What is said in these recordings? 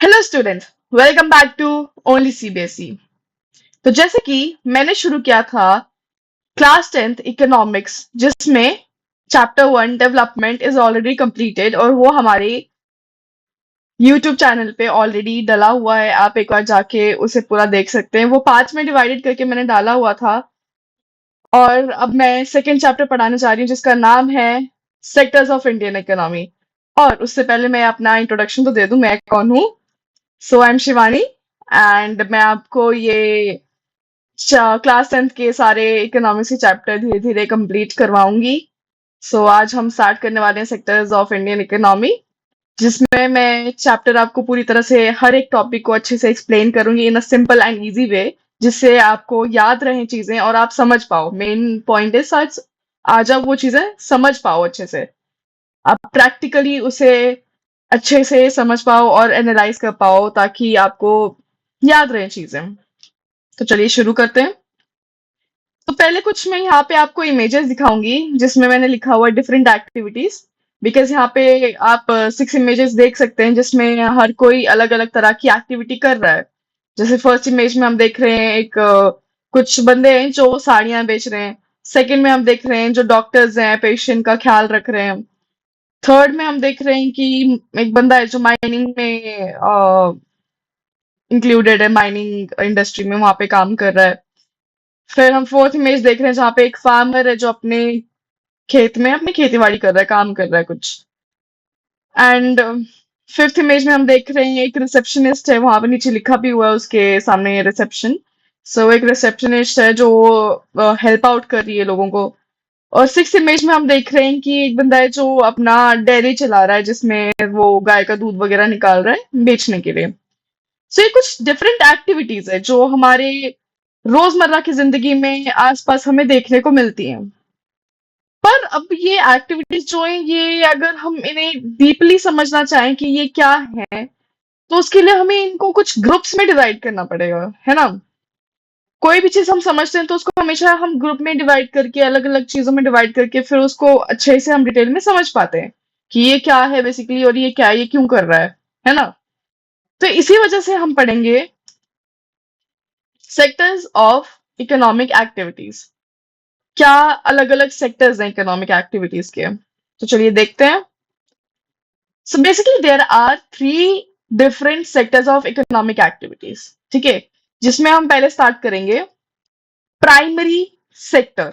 Hello students, welcome back to only CBSE. तो जैसे कि मैंने शुरू किया था क्लास 10th इकोनॉमिक्स, जिसमें chapter 1 development is already completed और वो हमारे यूट्यूब चैनल पे ऑलरेडी डला हुआ है। आप एक बार जाके उसे पूरा देख सकते हैं। वो पांच में डिवाइडेड करके मैंने डाला हुआ था। और अब मैं सेकेंड चैप्टर पढ़ाने जा रही हूँ जिसका नाम है सेक्टर्स ऑफ इंडियन इकोनॉमी। और उससे पहले मैं अपना इंट्रोडक्शन तो दे दूं, मैं कौन हूँ। सो आई एम शिवानी एंड मैं आपको ये क्लास 10th के सारे इकोनॉमिक्स के चैप्टर धीरे धीरे कंप्लीट करवाऊंगी। सो आज हम स्टार्ट करने वाले हैं सेक्टर्स ऑफ इंडियन इकोनॉमी, जिसमें मैं चैप्टर आपको पूरी तरह से हर एक टॉपिक को अच्छे से एक्सप्लेन करूंगी in a simple and easy way, जिससे आपको याद रहें चीजें और आप समझ पाओ। मेन पॉइंट इज आज आप वो चीजें समझ पाओ अच्छे से, आप प्रैक्टिकली उसे अच्छे से समझ पाओ और एनालाइज कर पाओ ताकि आपको याद रहे चीजें। तो चलिए शुरू करते हैं। तो पहले कुछ मैं यहाँ पे आपको इमेजेस दिखाऊंगी जिसमें मैंने लिखा हुआ डिफरेंट एक्टिविटीज। बिकॉज यहाँ पे आप 6 इमेजेस देख सकते हैं जिसमें हर कोई अलग अलग तरह की एक्टिविटी कर रहा है। जैसे फर्स्ट इमेज में हम देख रहे हैं एक कुछ बंदे हैं जो साड़ियां बेच रहे हैं। सेकंड में हम देख रहे हैं जो डॉक्टर्स हैं, पेशेंट का ख्याल रख रहे हैं। थर्ड में हम देख रहे हैं कि एक बंदा है जो माइनिंग में इंक्लूडेड है, माइनिंग इंडस्ट्री में वहां पे काम कर रहा है। फिर हम फोर्थ इमेज देख रहे हैं जहाँ पे एक फार्मर है जो अपने खेत में अपनी खेती बाड़ी कर रहा है, काम कर रहा है कुछ। एंड फिफ्थ इमेज में हम देख रहे हैं एक रिसेप्शनिस्ट है, वहां पे नीचे लिखा भी हुआ है उसके सामने रिसेप्शन। सो एक रिसेप्शनिस्ट है जो हेल्प आउट कर रही है लोगों को। और सिक्स इमेज में हम देख रहे हैं कि एक बंदा है जो अपना डेयरी चला रहा है जिसमें वो गाय का दूध वगैरह निकाल रहा है बेचने के लिए। सो ये कुछ डिफरेंट एक्टिविटीज है जो हमारे रोजमर्रा की जिंदगी में आसपास हमें देखने को मिलती हैं। पर अब ये एक्टिविटीज जो है, ये अगर हम इन्हें डीपली समझना चाहें कि ये क्या है, तो उसके लिए हमें इनको कुछ ग्रुप्स में डिवाइड करना पड़ेगा, है ना। कोई भी चीज हम समझते हैं तो उसको हमेशा हम ग्रुप में डिवाइड करके, अलग अलग चीजों में डिवाइड करके फिर उसको अच्छे से हम डिटेल में समझ पाते हैं कि ये क्या है बेसिकली और ये क्या है, ये क्यों कर रहा है ना। तो इसी वजह से हम पढ़ेंगे सेक्टर्स ऑफ इकोनॉमिक एक्टिविटीज। क्या अलग अलग सेक्टर्स हैं इकोनॉमिक एक्टिविटीज के, तो चलिए देखते हैं। So basically there are three different sectors of economic activities, ठीक है। जिसमें हम पहले स्टार्ट करेंगे प्राइमरी सेक्टर।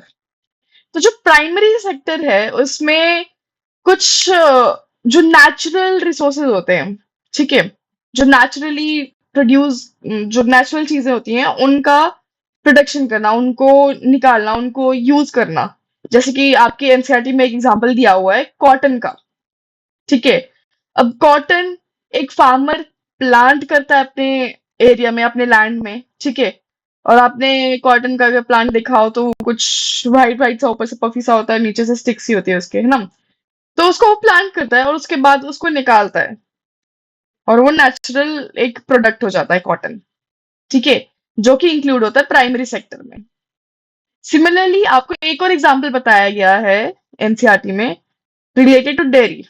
तो जो प्राइमरी सेक्टर है उसमें कुछ जो नेचुरल रिसोर्सेज होते हैं, ठीक है, जो नेचुरली प्रोड्यूस, जो नेचुरल चीजें होती हैं उनका प्रोडक्शन करना, उनको निकालना, उनको यूज करना। जैसे कि आपके एनसीईआरटी में एक एग्जांपल दिया हुआ है कॉटन का, ठीक है। अब कॉटन एक फार्मर प्लांट करता है अपने एरिया में, अपने लैंड में, ठीक है। और आपने कॉटन का अगर प्लांट देखा हो तो वो कुछ वाइट वाइट सा ऊपर से पफी सा होता है, नीचे से स्टिक सी होती है उसके, है ना। तो उसको वो प्लांट करता है और उसके बाद उसको निकालता है और वो नेचुरल एक प्रोडक्ट हो जाता है कॉटन, ठीक है, जो कि इंक्लूड होता है प्राइमरी सेक्टर में। सिमिलरली आपको एक और एग्जांपल बताया गया है एनसीईआरटी में related to dairy.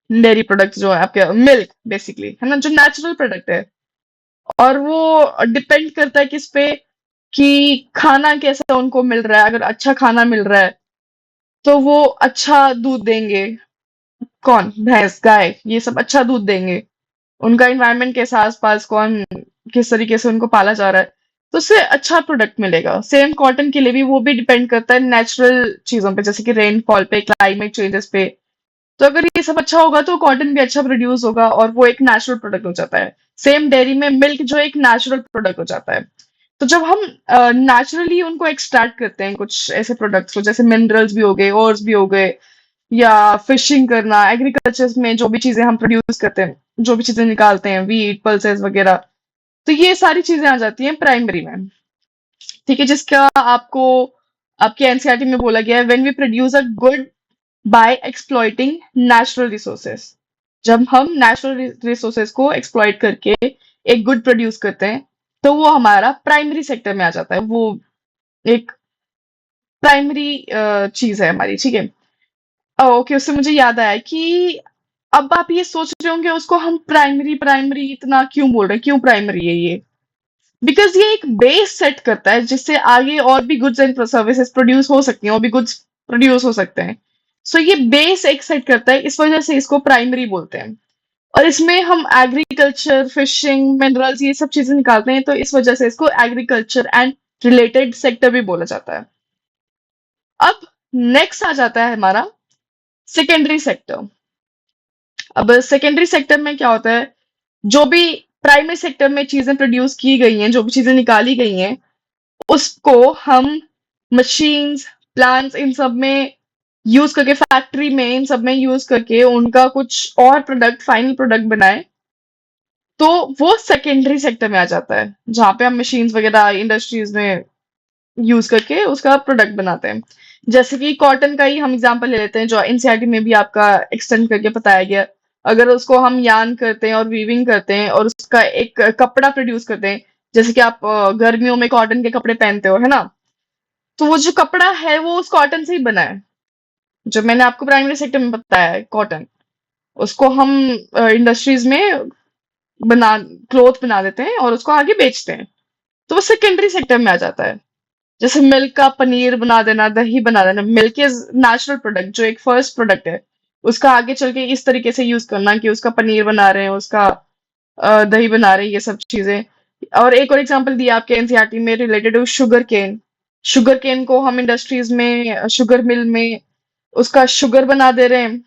Dairy products जो है आपके मिल्क बेसिकली, है ना, जो नेचुरल प्रोडक्ट है। और वो डिपेंड करता है किस पे, कि खाना कैसा उनको मिल रहा है। अगर अच्छा खाना मिल रहा है तो वो अच्छा दूध देंगे। कौन, भैंस, गाय, ये सब अच्छा दूध देंगे। उनका इन्वायरमेंट कैसा आसपास, कौन किस तरीके से उनको पाला जा रहा है, तो उससे अच्छा प्रोडक्ट मिलेगा। सेम कॉटन के लिए भी वो भी डिपेंड करता है नेचुरल चीजों पे, जैसे कि रेनफॉल पे, क्लाइमेट चेंजेस पे। तो अगर ये सब अच्छा होगा तो कॉटन भी अच्छा प्रोड्यूस होगा और वो एक नेचुरल प्रोडक्ट हो जाता है। सेम डेयरी में मिल्क जो एक नेचुरल प्रोडक्ट हो जाता है। तो जब हम नेचुरली उनको एक्सट्रैक्ट करते हैं कुछ ऐसे प्रोडक्ट्स को, जैसे मिनरल्स भी हो गए, ओर्स भी हो गए, या फिशिंग करना, एग्रीकल्चर में जो भी चीजें हम प्रोड्यूस करते हैं, जो भी चीजें निकालते हैं, वीट, पल्सेस वगैरह, तो ये सारी चीजें आ जाती हैं प्राइमरी में, ठीक है। जिसका आपको आपके एनसीईआरटी में बोला गया है when we produce a good by exploiting natural resources. जब हम नेचुरल रिसोर्सेस को एक्सप्लॉइट करके एक गुड प्रोड्यूस करते हैं तो वो हमारा प्राइमरी सेक्टर में आ जाता है। वो एक प्राइमरी चीज है हमारी, ठीक है। ओके, उससे मुझे याद आया कि अब आप ये सोच रहे होंगे उसको हम प्राइमरी प्राइमरी इतना क्यों बोल रहे हैं, क्यों प्राइमरी है ये? बिकॉज ये एक बेस सेट करता है जिससे आगे और भी गुड्स एंड सर्विसेज प्रोड्यूस हो सकती हैं, और भी गुड्स प्रोड्यूस हो सकते हैं। सो ये बेस एक सेट करता है, इस वजह से इसको प्राइमरी बोलते हैं। और इसमें हम एग्रीकल्चर, फिशिंग, मिनरल्स ये सब चीजें निकालते हैं, तो इस वजह से इसको एग्रीकल्चर एंड रिलेटेड सेक्टर भी बोला जाता है। अब नेक्स्ट आ जाता है हमारा सेकेंडरी सेक्टर। अब सेकेंडरी सेक्टर में क्या होता है, जो भी प्राइमरी सेक्टर में चीजें प्रोड्यूस की गई हैं, जो भी चीजें निकाली गई हैं, उसको हम मशीन्स, प्लांट्स, इन सब में यूज करके, फैक्ट्री में इन सब में यूज करके उनका कुछ और प्रोडक्ट, फाइनल प्रोडक्ट बनाए, तो वो सेकेंडरी सेक्टर में आ जाता है, जहां पे हम मशीन्स वगैरह इंडस्ट्रीज में यूज करके उसका प्रोडक्ट बनाते हैं। जैसे कि कॉटन का ही हम एग्जांपल ले लेते हैं, जो एनसीईआरटी में भी आपका एक्सटेंड करके बताया गया। अगर उसको हम यान करते हैं और वीविंग करते हैं और उसका एक कपड़ा प्रोड्यूस करते हैं, जैसे कि आप गर्मियों में कॉटन के कपड़े पहनते हो, है ना? तो वो जो कपड़ा है वो उस कॉटन से ही बना है, जो मैंने आपको प्राइमरी सेक्टर में बताया है, कॉटन। उसको हम इंडस्ट्रीज में बना क्लोथ बना देते हैं और उसको आगे बेचते हैं, तो वो सेकेंडरी सेक्टर में आ जाता है। जैसे मिल्क का पनीर बना देना, दही बना देना। मिल्क इज नेचुरल प्रोडक्ट, जो एक फर्स्ट प्रोडक्ट है, उसका आगे चल के इस तरीके से यूज करना कि उसका पनीर बना रहे हैं, उसका दही बना रहे हैं, ये सब चीजें। और एक और एग्जांपल दिया आपके एनसीईआरटी में related to sugar cane. Sugar cane को हम इंडस्ट्रीज में, शुगर मिल में उसका शुगर बना दे रहे हैं,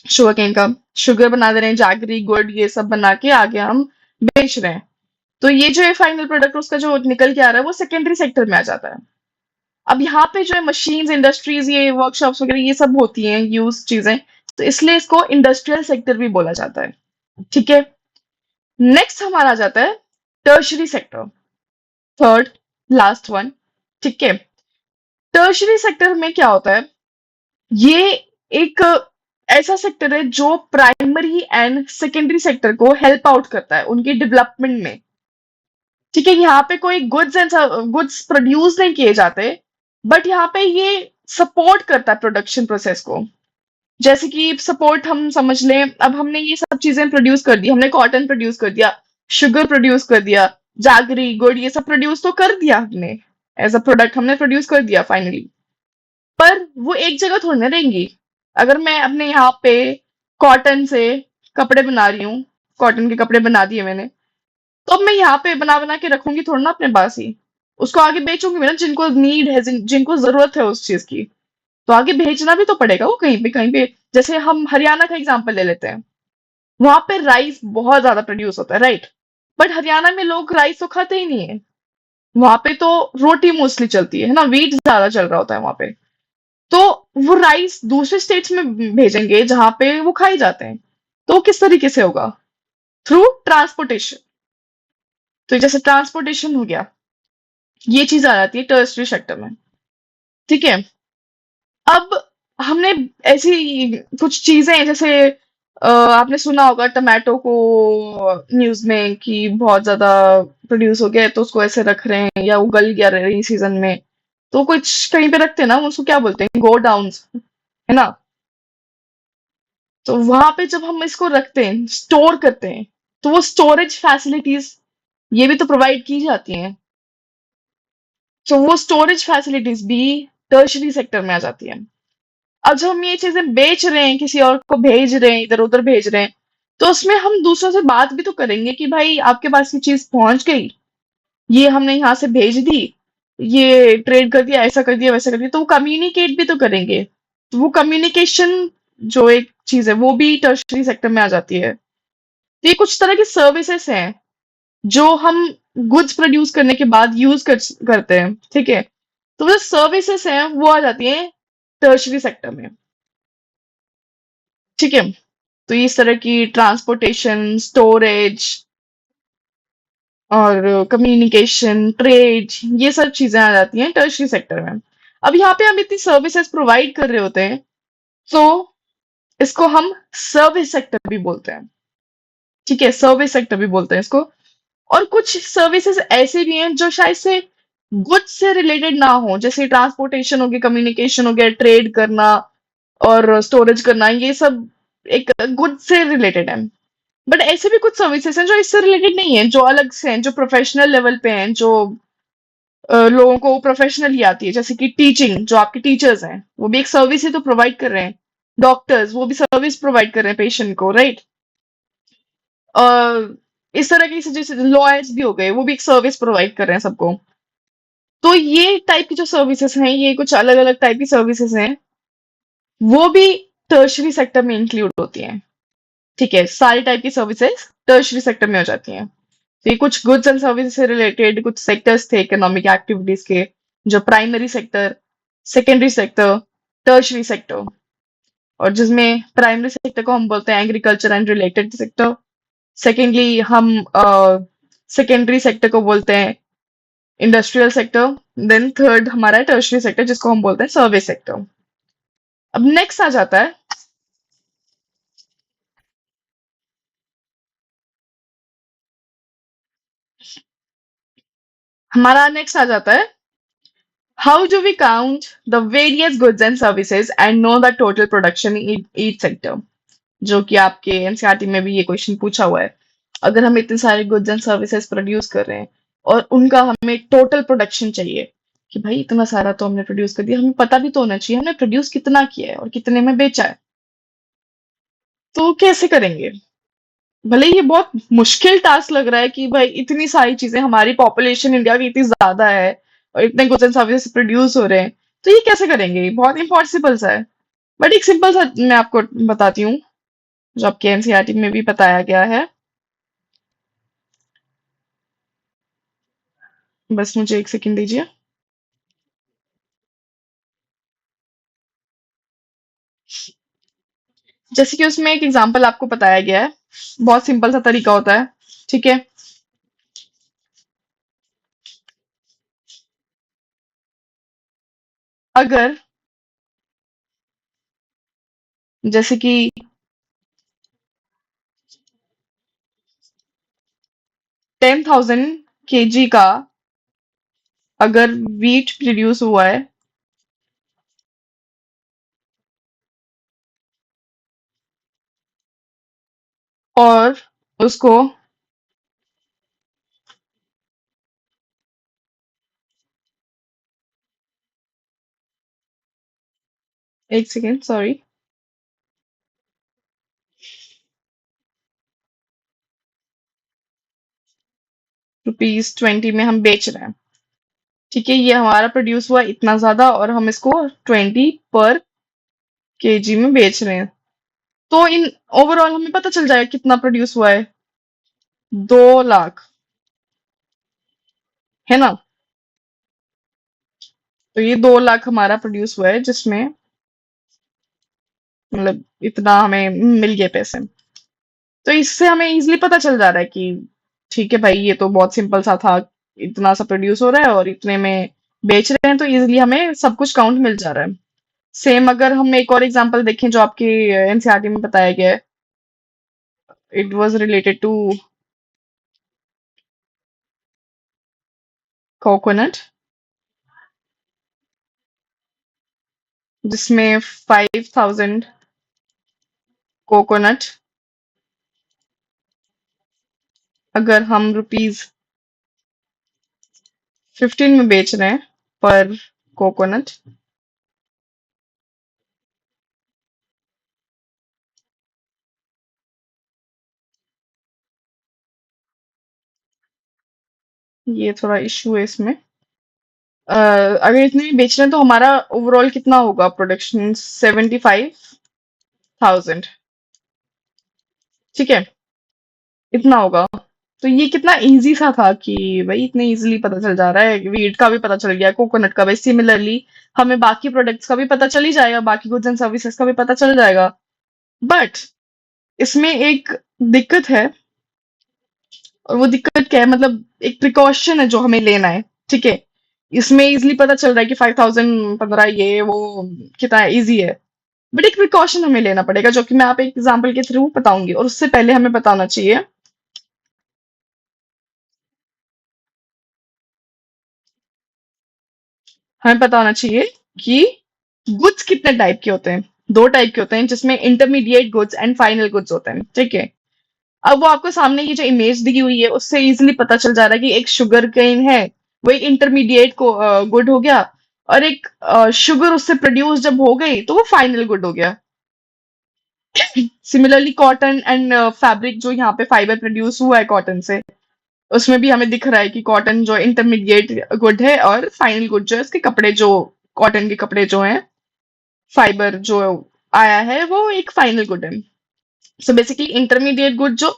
शुगर केन का शुगर बना दे रहे हैं, जैगरी, गुड़, ये सब बना के आगे हम बेच रहे हैं। तो ये जो है फाइनल प्रोडक्ट उसका जो निकल के आ रहा है वो सेकेंडरी सेक्टर में आ जाता है। अब यहाँ पे जो है मशीन्स, इंडस्ट्रीज, ये वर्कशॉप्स वगैरह ये सब होती हैं यूज चीजें, तो इसलिए इसको इंडस्ट्रियल सेक्टर भी बोला जाता है। ठीक है। नेक्स्ट हमारा आ जाता है tertiary sector, third last one. ठीक है। टर्शरी सेक्टर में क्या होता है, ये एक ऐसा सेक्टर है जो प्राइमरी एंड सेकेंडरी सेक्टर को हेल्प आउट करता है उनकी डेवलपमेंट में। ठीक है। यहाँ पे कोई गुड्स प्रोड्यूस नहीं किए जाते, बट यहाँ पे ये सपोर्ट करता है प्रोडक्शन प्रोसेस को। जैसे कि सपोर्ट हम समझ लें, अब हमने ये सब चीजें प्रोड्यूस कर दी, हमने कॉटन प्रोड्यूस कर दिया, शुगर प्रोड्यूस कर दिया, जैगरी, गुड़, ये सब प्रोड्यूस तो कर दिया हमने, एज अ प्रोडक्ट हमने प्रोड्यूस कर दिया फाइनली। पर वो एक जगह थोड़ी ना रहेंगी। अगर मैं अपने यहाँ पे कॉटन से कपड़े बना रही हूँ, कॉटन के कपड़े बना दिए मैंने, तो अब मैं यहाँ पे बना बना के रखूंगी थोड़ा ना अपने पास ही, उसको आगे बेचूंगी भी ना, जिनको नीड है, जिनको जरूरत है उस चीज की, तो आगे भेजना भी तो पड़ेगा वो कहीं पे कहीं पे। जैसे हम हरियाणा का एग्जांपल ले लेते हैं, वहां पे राइस बहुत ज्यादा प्रोड्यूस होता है, राइट? बट हरियाणा में लोग राइस तो खाते ही नहीं है, वहां पे तो रोटी मोस्टली चलती है ना, व्हीट ज्यादा चल रहा होता है वहां पे। तो वो राइस दूसरे स्टेट्स में भेजेंगे जहां पे वो खाए जाते हैं, तो वो किस तरीके से होगा? Through transportation. तो जैसे ट्रांसपोर्टेशन हो गया, ये चीज आ जाती है टर्सरी सेक्टर में। ठीक है। अब हमने ऐसी कुछ चीजें हैं, जैसे आपने सुना होगा टमाटो को न्यूज में कि बहुत ज्यादा प्रोड्यूस हो गया है, तो उसको ऐसे रख रहे हैं, या उगल गया रही सीजन में, तो कुछ कहीं पे रखते हैं ना, उसको क्या बोलते हैं, गो डाउन्स, है ना? तो वहां पे जब हम इसको रखते हैं, स्टोर करते हैं, तो वो स्टोरेज फैसिलिटीज ये भी तो प्रोवाइड की जाती हैं। तो वो स्टोरेज फैसिलिटीज भी टर्शरी सेक्टर में आ जाती है। अब जब हम ये चीजें बेच रहे हैं, किसी और को भेज रहे हैं, इधर उधर भेज रहे हैं, तो उसमें हम दूसरों से बात भी तो करेंगे कि भाई आपके पास ये चीज पहुंच गई, ये हमने यहाँ से भेज दी, ये ट्रेड कर दिया, ऐसा कर दिया, वैसा कर दिया, तो वो कम्युनिकेट भी तो करेंगे। तो वो कम्युनिकेशन जो एक चीज है वो भी टर्शरी सेक्टर में आ जाती है। तो ये कुछ तरह की सर्विसेज हैं जो हम गुड्स प्रोड्यूस करने के बाद करते हैं। ठीक है। तो जो सर्विसेज हैं वो आ जाती हैं टर्शरी सेक्टर में। ठीक है। तो इस तरह की ट्रांसपोर्टेशन, स्टोरेज और कम्युनिकेशन, ट्रेड, ये सब चीजें आ जाती हैं टर्शरी सेक्टर में। अब यहाँ पे हम इतनी सर्विसेज प्रोवाइड कर रहे होते हैं, तो इसको हम सर्विस सेक्टर भी बोलते हैं। ठीक है। सर्विस सेक्टर भी बोलते हैं इसको। और कुछ सर्विसेज ऐसे भी हैं जो शायद से गुड्स से रिलेटेड ना हो, जैसे ट्रांसपोर्टेशन हो गया, कम्युनिकेशन हो गया, ट्रेड करना और स्टोरेज करना, ये सब एक गुड से रिलेटेड है। बट ऐसे भी कुछ सर्विसेज हैं जो इससे रिलेटेड नहीं है, जो अलग से हैं, जो प्रोफेशनल लेवल पे हैं, जो लोगों को प्रोफेशनली आती है, जैसे कि टीचिंग, जो आपके टीचर्स हैं वो भी एक सर्विस ही तो प्रोवाइड कर रहे हैं। डॉक्टर्स वो भी सर्विस प्रोवाइड कर रहे हैं पेशेंट को, राइट? इस तरह की जैसे लॉयर्स भी हो गए, वो भी एक सर्विस प्रोवाइड कर रहे हैं सबको। तो ये टाइप की जो सर्विसेज हैं, ये कुछ अलग अलग टाइप की सर्विसेज हैं, वो भी टर्शरी सेक्टर में इंक्लूड होती हैं। ठीक है, सारी टाइप की सर्विसेज टर्शरी सेक्टर में हो जाती हैं। तो ये कुछ गुड्स एंड सर्विसेज से रिलेटेड कुछ सेक्टर्स थे इकोनॉमिक एक्टिविटीज के, जो primary sector, secondary sector, tertiary sector. और जिसमें प्राइमरी सेक्टर को हम बोलते हैं agriculture and related sector. Secondly हम सेकेंडरी सेक्टर को बोलते हैं इंडस्ट्रियल सेक्टर। देन थर्ड हमारा है टर्शरी सेक्टर, जिसको हम बोलते हैं सर्विस सेक्टर। अब नेक्स्ट आ जाता है, हमारा नेक्स्ट आ जाता है, how do we count the various goods and services and know the total production in each sector. जो कि आपके एनसीईआरटी में भी ये क्वेश्चन पूछा हुआ है। अगर हम इतने सारे गुड्स एंड सर्विसेज प्रोड्यूस कर रहे हैं और उनका हमें टोटल प्रोडक्शन चाहिए, कि भाई इतना सारा तो हमने प्रोड्यूस कर दिया, हमें पता भी तो होना चाहिए हमने प्रोड्यूस कितना किया है और कितने में बेचा है। तो कैसे करेंगे? भले ही ये बहुत मुश्किल टास्क लग रहा है कि भाई इतनी सारी चीजें, हमारी पॉपुलेशन इंडिया की इतनी ज्यादा है और इतने गुड्स एंड सर्विसेज प्रोड्यूस हो रहे हैं, तो ये कैसे करेंगे? ये बहुत इम्पॉसिबल सा है। बट एक सिंपल सा मैं आपको बताती हूँ, जो आपके एनसीईआरटी में भी बताया गया है। बस मुझे एक सेकंड दीजिए। जैसे कि उसमें एक एग्जांपल आपको बताया गया है, बहुत सिंपल सा तरीका होता है। ठीक है, अगर जैसे कि 10,000 kg का अगर वीट प्रोड्यूस हुआ है, और उसको, एक सेकेंड सॉरी, ₹20 में हम बेच रहे हैं। ठीक है, ये हमारा प्रोड्यूस हुआ इतना ज्यादा और हम इसको 20 पर kg में बेच रहे हैं। तो इन ओवरऑल हमें पता चल जाएगा कितना प्रोड्यूस हुआ है। 2 लाख, है ना? तो ये 2 लाख हमारा प्रोड्यूस हुआ है, जिसमें मतलब इतना हमें मिल गए पैसे। तो इससे हमें इजीली पता चल जा रहा है कि ठीक है भाई, ये तो बहुत सिंपल सा था, इतना सा प्रोड्यूस हो रहा है और इतने में बेच रहे हैं, तो इजीली हमें सब कुछ काउंट मिल जा रहा है। सेम अगर हम एक और एग्जांपल देखें जो आपके एनसीईआरटी में बताया गया है, it was related to coconut, जिसमें 5,000 कोकोनट अगर हम ₹15 में बेच रहे हैं पर कोकोनट, ये थोड़ा इशू है इसमें। अगर इतने में बेच रहे हैं तो हमारा ओवरऑल कितना होगा प्रोडक्शन? 75,000। ठीक है, इतना होगा। तो ये कितना इजी सा था कि भाई इतने इजीली पता चल जा रहा है, वीट का भी पता चल गया, कोकोनट का भी। सिमिलरली हमें बाकी प्रोडक्ट्स का भी पता चल ही जाएगा, बाकी गुड्स एंड सर्विसेज का भी पता चल जाएगा। बट इसमें एक दिक्कत है, और वो दिक्कत क्या है, मतलब एक प्रिकॉशन है जो हमें लेना है। ठीक है, इसमें इजिली पता चल रहा है कि 5,000 15 ये वो कितना इजी है। बट एक प्रिकॉशन हमें लेना पड़ेगा, जो कि मैं आप एक एग्जांपल के थ्रू बताऊंगी, और उससे पहले हमें बताना चाहिए, हमें पता होना चाहिए कि गुड्स कितने टाइप के होते हैं। दो टाइप के होते हैं जिसमें intermediate goods and final goods होते हैं, ठीक है। अब वो आपको सामने की जो इमेज दी हुई है उससे इजीली पता चल जा रहा है कि एक शुगर केन है, वो एक इंटरमीडिएट को गुड हो गया, और एक शुगर उससे प्रोड्यूस जब हो गई तो वो फाइनल गुड हो गया। सिमिलरली कॉटन एंड फैब्रिक, जो यहाँ पे फाइबर प्रोड्यूस हुआ है कॉटन से, उसमें भी हमें दिख रहा है कि कॉटन जो इंटरमीडिएट गुड है और फाइनल गुड जो है उसके कपड़े, जो कॉटन के कपड़े जो हैं, फाइबर जो आया है वो एक फाइनल गुड है। सो बेसिकली इंटरमीडिएट गुड जो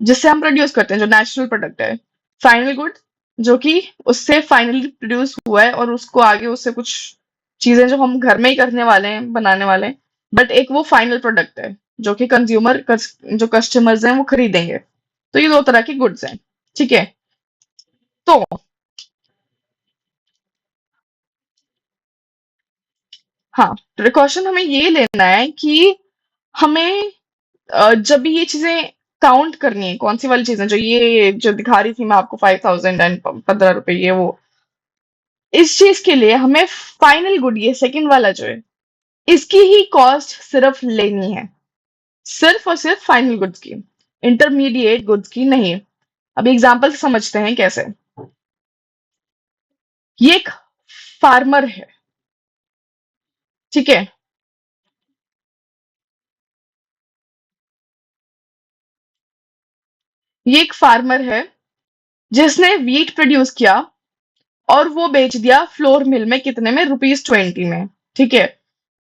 जिससे हम प्रोड्यूस करते हैं, जो नेचुरल प्रोडक्ट है। फाइनल गुड जो कि उससे फाइनली प्रोड्यूस हुआ है और उसको आगे उससे कुछ चीजें जो हम घर में ही करने वाले हैं, बनाने वाले हैं, बट एक वो फाइनल प्रोडक्ट है जो कि कंज्यूमर जो कस्टमर्स हैं वो खरीदेंगे। तो ये दो तरह के गुड्स हैं, ठीक है। तो हाँ, प्रिकॉशन हमें ये लेना है कि हमें जब भी ये चीजें काउंट करनी है, कौन सी वाली चीजें जो ये जो दिखा रही थी मैं आपको 5,000 एंड 15 रुपए, ये वो, इस चीज के लिए हमें फाइनल गुड, ये सेकंड वाला जो है, इसकी ही कॉस्ट सिर्फ लेनी है, सिर्फ और सिर्फ फाइनल गुड्स की, इंटरमीडिएट गुड्स की नहीं। अभी एग्जांपल से समझते हैं कैसे। ये एक फार्मर है, ठीक है। ये एक फार्मर है जिसने व्हीट प्रोड्यूस किया और वो बेच दिया फ्लोर मिल में, कितने में, ₹20 में, ठीक है।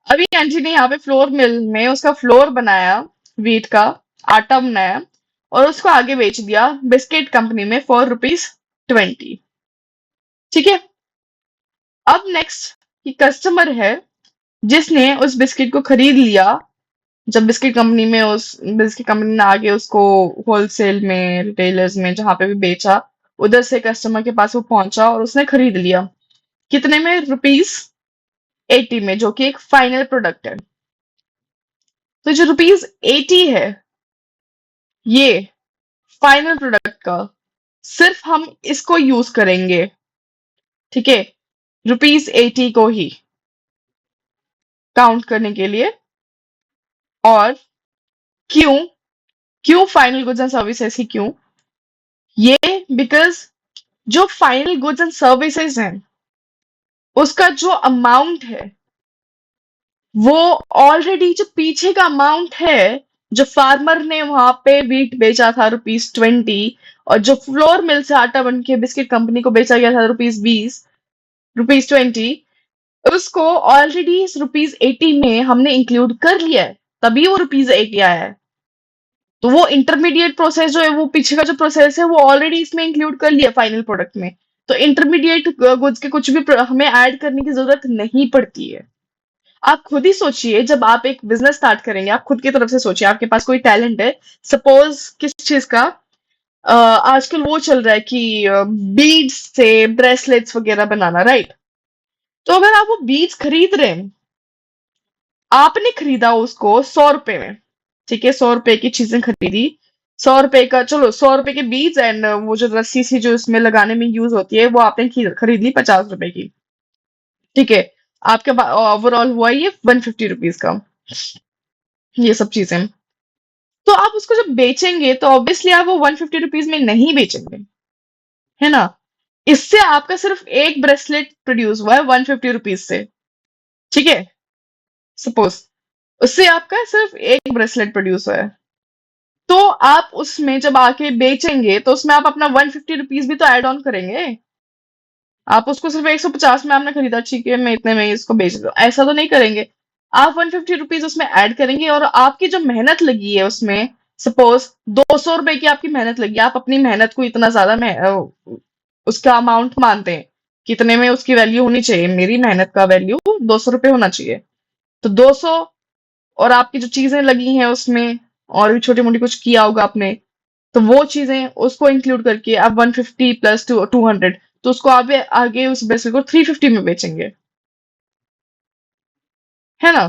अभी आंटी ने यहाँ पे फ्लोर मिल में उसका फ्लोर बनाया, व्हीट का आटा बनाया, और उसको आगे बेच दिया बिस्किट कंपनी में फॉर ₹20, ठीक है। अब नेक्स्ट कि कस्टमर है जिसने उस बिस्किट को खरीद लिया, जब बिस्किट कंपनी में, उस बिस्किट कंपनी ने आगे उसको होलसेल में, रिटेलर्स में, जहां पे भी बेचा, उधर से कस्टमर के पास वो पहुंचा और उसने खरीद लिया, कितने में, ₹80 में, जो कि एक फाइनल प्रोडक्ट है। तो जो ₹80 है, ये फाइनल प्रोडक्ट का, सिर्फ हम इसको यूज करेंगे, ठीक है, ₹80 को ही काउंट करने के लिए। और क्यों, क्यों फाइनल गुड्स एंड सर्विसेज ही, क्यों ये, बिकॉज जो फाइनल गुड्स एंड सर्विसेज हैं उसका जो अमाउंट है, वो ऑलरेडी जो पीछे का अमाउंट है, जो फार्मर ने वहां पे व्हीट बेचा था ₹20, और जो फ्लोर मिल से आटा बन के बिस्किट कंपनी को बेचा गया था ₹20, ₹20, उसको ऑलरेडी इस ₹80 में हमने इंक्लूड कर लिया है, तभी वो ₹80 आया है। तो वो इंटरमीडिएट प्रोसेस जो है, वो पीछे का जो प्रोसेस है, वो ऑलरेडी इसमें इंक्लूड कर लिया फाइनल प्रोडक्ट में। तो इंटरमीडिएट गुड्स के कुछ भी हमें ऐड करने की जरूरत नहीं पड़ती है। आप खुद ही सोचिए, जब आप एक बिजनेस स्टार्ट करेंगे, आप खुद की तरफ से सोचिए, आपके पास कोई टैलेंट है, सपोज किस चीज का, आजकल वो चल रहा है कि बीड्स से ब्रेसलेट्स वगैरह बनाना, राइट। तो अगर आप वो बीड्स खरीद रहे हैं, आपने खरीदा उसको ₹100 में, ठीक है, ₹100 की चीजें खरीदी, ₹100 का, चलो ₹100 के बीज एंड वो जो रस्सी सी जो इसमें लगाने में यूज होती है, वो आपने खरीद ली ₹50 की, ठीक है। आपके ओवरऑल हुआ ये ₹150 का, ये सब चीजें। तो आप उसको जब बेचेंगे तो ऑब्वियसली आप वो ₹150 में नहीं बेचेंगे, है ना। इससे आपका सिर्फ एक ब्रेसलेट प्रोड्यूस हुआ है ₹150 से, ठीक है, सपोज, उससे आपका सिर्फ एक ब्रेसलेट प्रोड्यूस हुआ है। तो आप उसमें जब आके बेचेंगे तो उसमें आप अपना ₹150 भी तो ऐड ऑन करेंगे। आप उसको सिर्फ 150 में आपने खरीदा, ठीक है, मैं इतने में ही इसको बेच दो, ऐसा तो नहीं करेंगे। आप ₹150 उसमें ऐड करेंगे, और आपकी जो मेहनत लगी है उसमें, सपोज ₹200 की आपकी मेहनत लगी, आप अपनी मेहनत को इतना ज्यादा उसका अमाउंट मानते हैं, कितने में उसकी वैल्यू होनी चाहिए, मेरी मेहनत का वैल्यू ₹200 होना चाहिए। तो 200, और आपकी जो चीजें लगी हैं उसमें, और भी छोटी मोटी कुछ किया होगा आपने, तो वो चीजें उसको इंक्लूड करके आप 150 प्लस 200, तो उसको आप आगे उस ब्रेसलेट को 350 में बेचेंगे, है ना।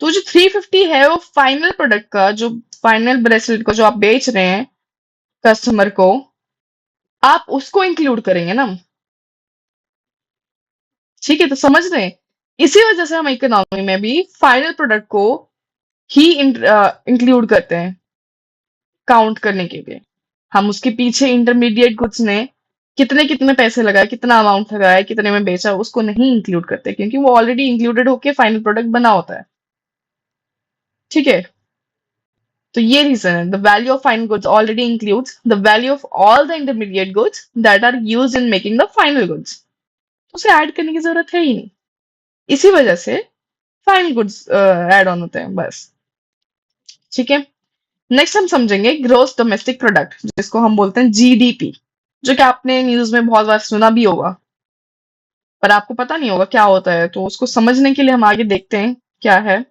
तो जो 350 है वो फाइनल प्रोडक्ट का, जो फाइनल ब्रेसलेट को जो आप बेच रहे हैं कस्टमर को, आप उसको इंक्लूड करेंगे ना, ठीक है। तो समझ रहे हैं, इसी वजह से हम इकोनॉमी में भी फाइनल प्रोडक्ट को ही इंक्लूड करते हैं काउंट करने के लिए। हम उसके पीछे इंटरमीडिएट गुड्स ने कितने कितने पैसे लगाए, कितना अमाउंट लगाया, कितने में बेचा, उसको नहीं इंक्लूड करते क्योंकि वो ऑलरेडी इंक्लूडेड होके फाइनल प्रोडक्ट बना होता है। ठीक है, तो ये रीजन है, the value of final goods already includes the value of all the intermediate goods that are used in making the final goods. उसे ऐड करने की जरूरत है ही नहीं। इसी वजह से फाइनल गुड्स ऐड ऑन होते हैं बस। ठीक है, नेक्स्ट हम समझेंगे ग्रोस डोमेस्टिक प्रोडक्ट, जिसको हम बोलते हैं जीडीपी, जो कि आपने न्यूज में बहुत बार सुना भी होगा, पर आपको पता नहीं होगा क्या होता है। तो उसको समझने के लिए हम आगे देखते हैं क्या है।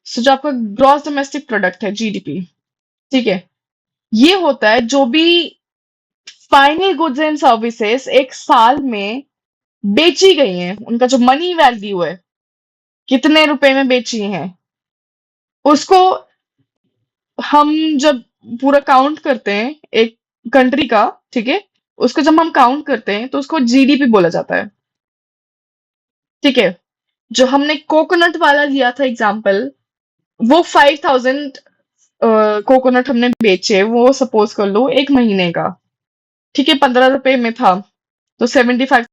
सो जो आपका ग्रॉस डोमेस्टिक प्रोडक्ट है, जीडीपी, ठीक है, ये होता है जो भी फाइनल गुड्स एंड सर्विसेज एक साल में बेची गई हैं, उनका जो मनी वैल्यू है, कितने रुपए में बेची हैं, उसको हम जब पूरा काउंट करते हैं एक कंट्री का, ठीक है, उसको जब हम काउंट करते हैं तो उसको जीडीपी बोला जाता है। ठीक है, जो हमने कोकोनट वाला लिया था एग्जाम्पल, वो 5,000 कोकोनट हमने बेचे, वो सपोज कर लो एक महीने का, ठीक है, 15 रुपए में था, तो 75।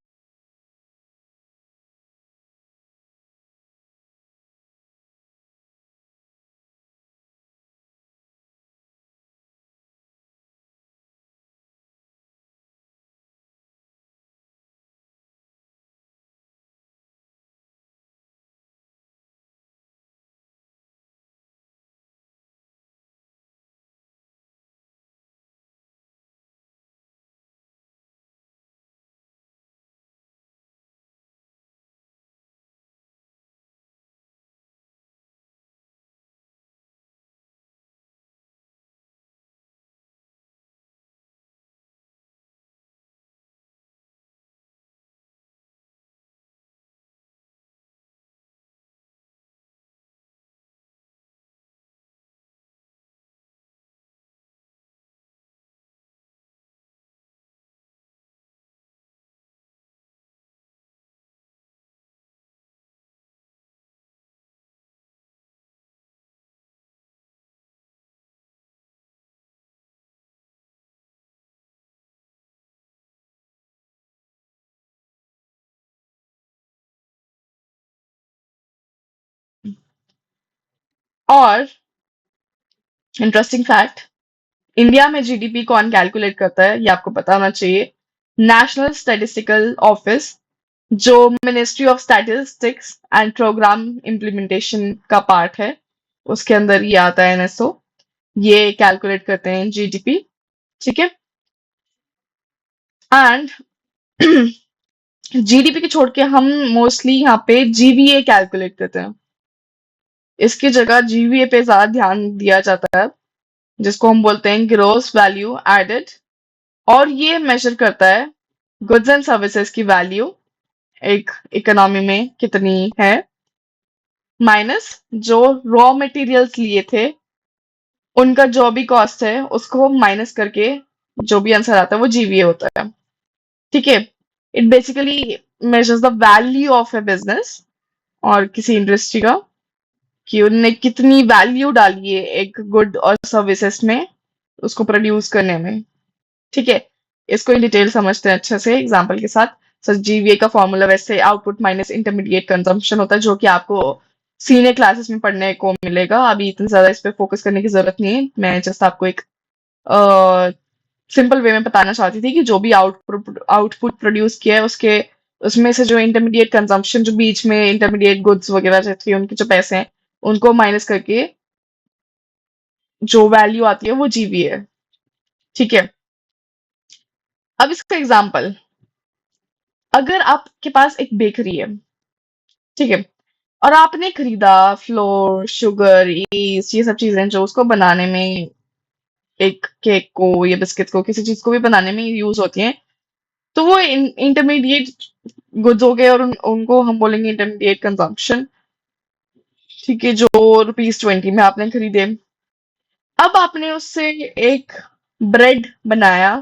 और इंटरेस्टिंग फैक्ट, इंडिया में जीडीपी कौन कैलकुलेट करता है ये आपको पता होना चाहिए। नेशनल स्टैटिस्टिकल ऑफिस, जो Ministry of Statistics and Programme Implementation का पार्ट है, उसके अंदर ये आता है, एनएसओ, ये कैलकुलेट करते हैं जीडीपी। ठीक है, एंड जीडीपी के छोड़ के हम मोस्टली यहाँ पे जीवीए कैलकुलेट करते हैं। इसकी जगह जीवीए पे ज्यादा ध्यान दिया जाता है, जिसको हम बोलते हैं ग्रोस वैल्यू एडेड, और ये मेजर करता है गुड्स एंड सर्विसेज की वैल्यू एक इकोनॉमी में कितनी है, माइनस जो रॉ मटेरियल्स लिए थे उनका जो भी कॉस्ट है उसको माइनस करके जो भी आंसर आता है वो जीवीए होता है। ठीक है, it basically measures the value of A business और किसी इंडस्ट्री का, कि उनने कितनी वैल्यू डाली है एक गुड और सर्विसेज में, उसको प्रोड्यूस करने में। ठीक है, इसको इन डिटेल समझते हैं अच्छे से एग्जांपल के साथ। सर, जीवीए का फॉर्मूला वैसे आउटपुट माइनस इंटरमीडिएट कंजम्पशन होता है, जो कि आपको सीनियर क्लासेस में पढ़ने को मिलेगा। अभी इतनी ज्यादा इस पे फोकस करने की जरूरत नहीं है, मैं जस्ट आपको एक सिंपल वे में बताना चाहती थी कि जो भी आउटपुट आउटपुट प्रोड्यूस किया है उसके उसमें से जो इंटरमीडिएट कंजम्पशन, जो बीच में इंटरमीडिएट गुड्स वगैरह जो थी उनके जो पैसे हैं उनको माइनस करके जो वैल्यू आती है वो जीवीए है। ठीक है, अब इसका एग्जांपल, अगर आपके पास एक बेकरी है, ठीक है, और आपने खरीदा फ्लोर, शुगर, ईस्ट, ये सब चीजें जो उसको बनाने में, एक केक को या बिस्किट को, किसी चीज को भी बनाने में यूज होती हैं, तो वो इंटरमीडिएट गुड्स हो गए और उनको हम बोलेंगे इंटरमीडिएट कंजम्पशन। ठीक है, जो ₹20 में आपने खरीदे, अब आपने उससे एक ब्रेड बनाया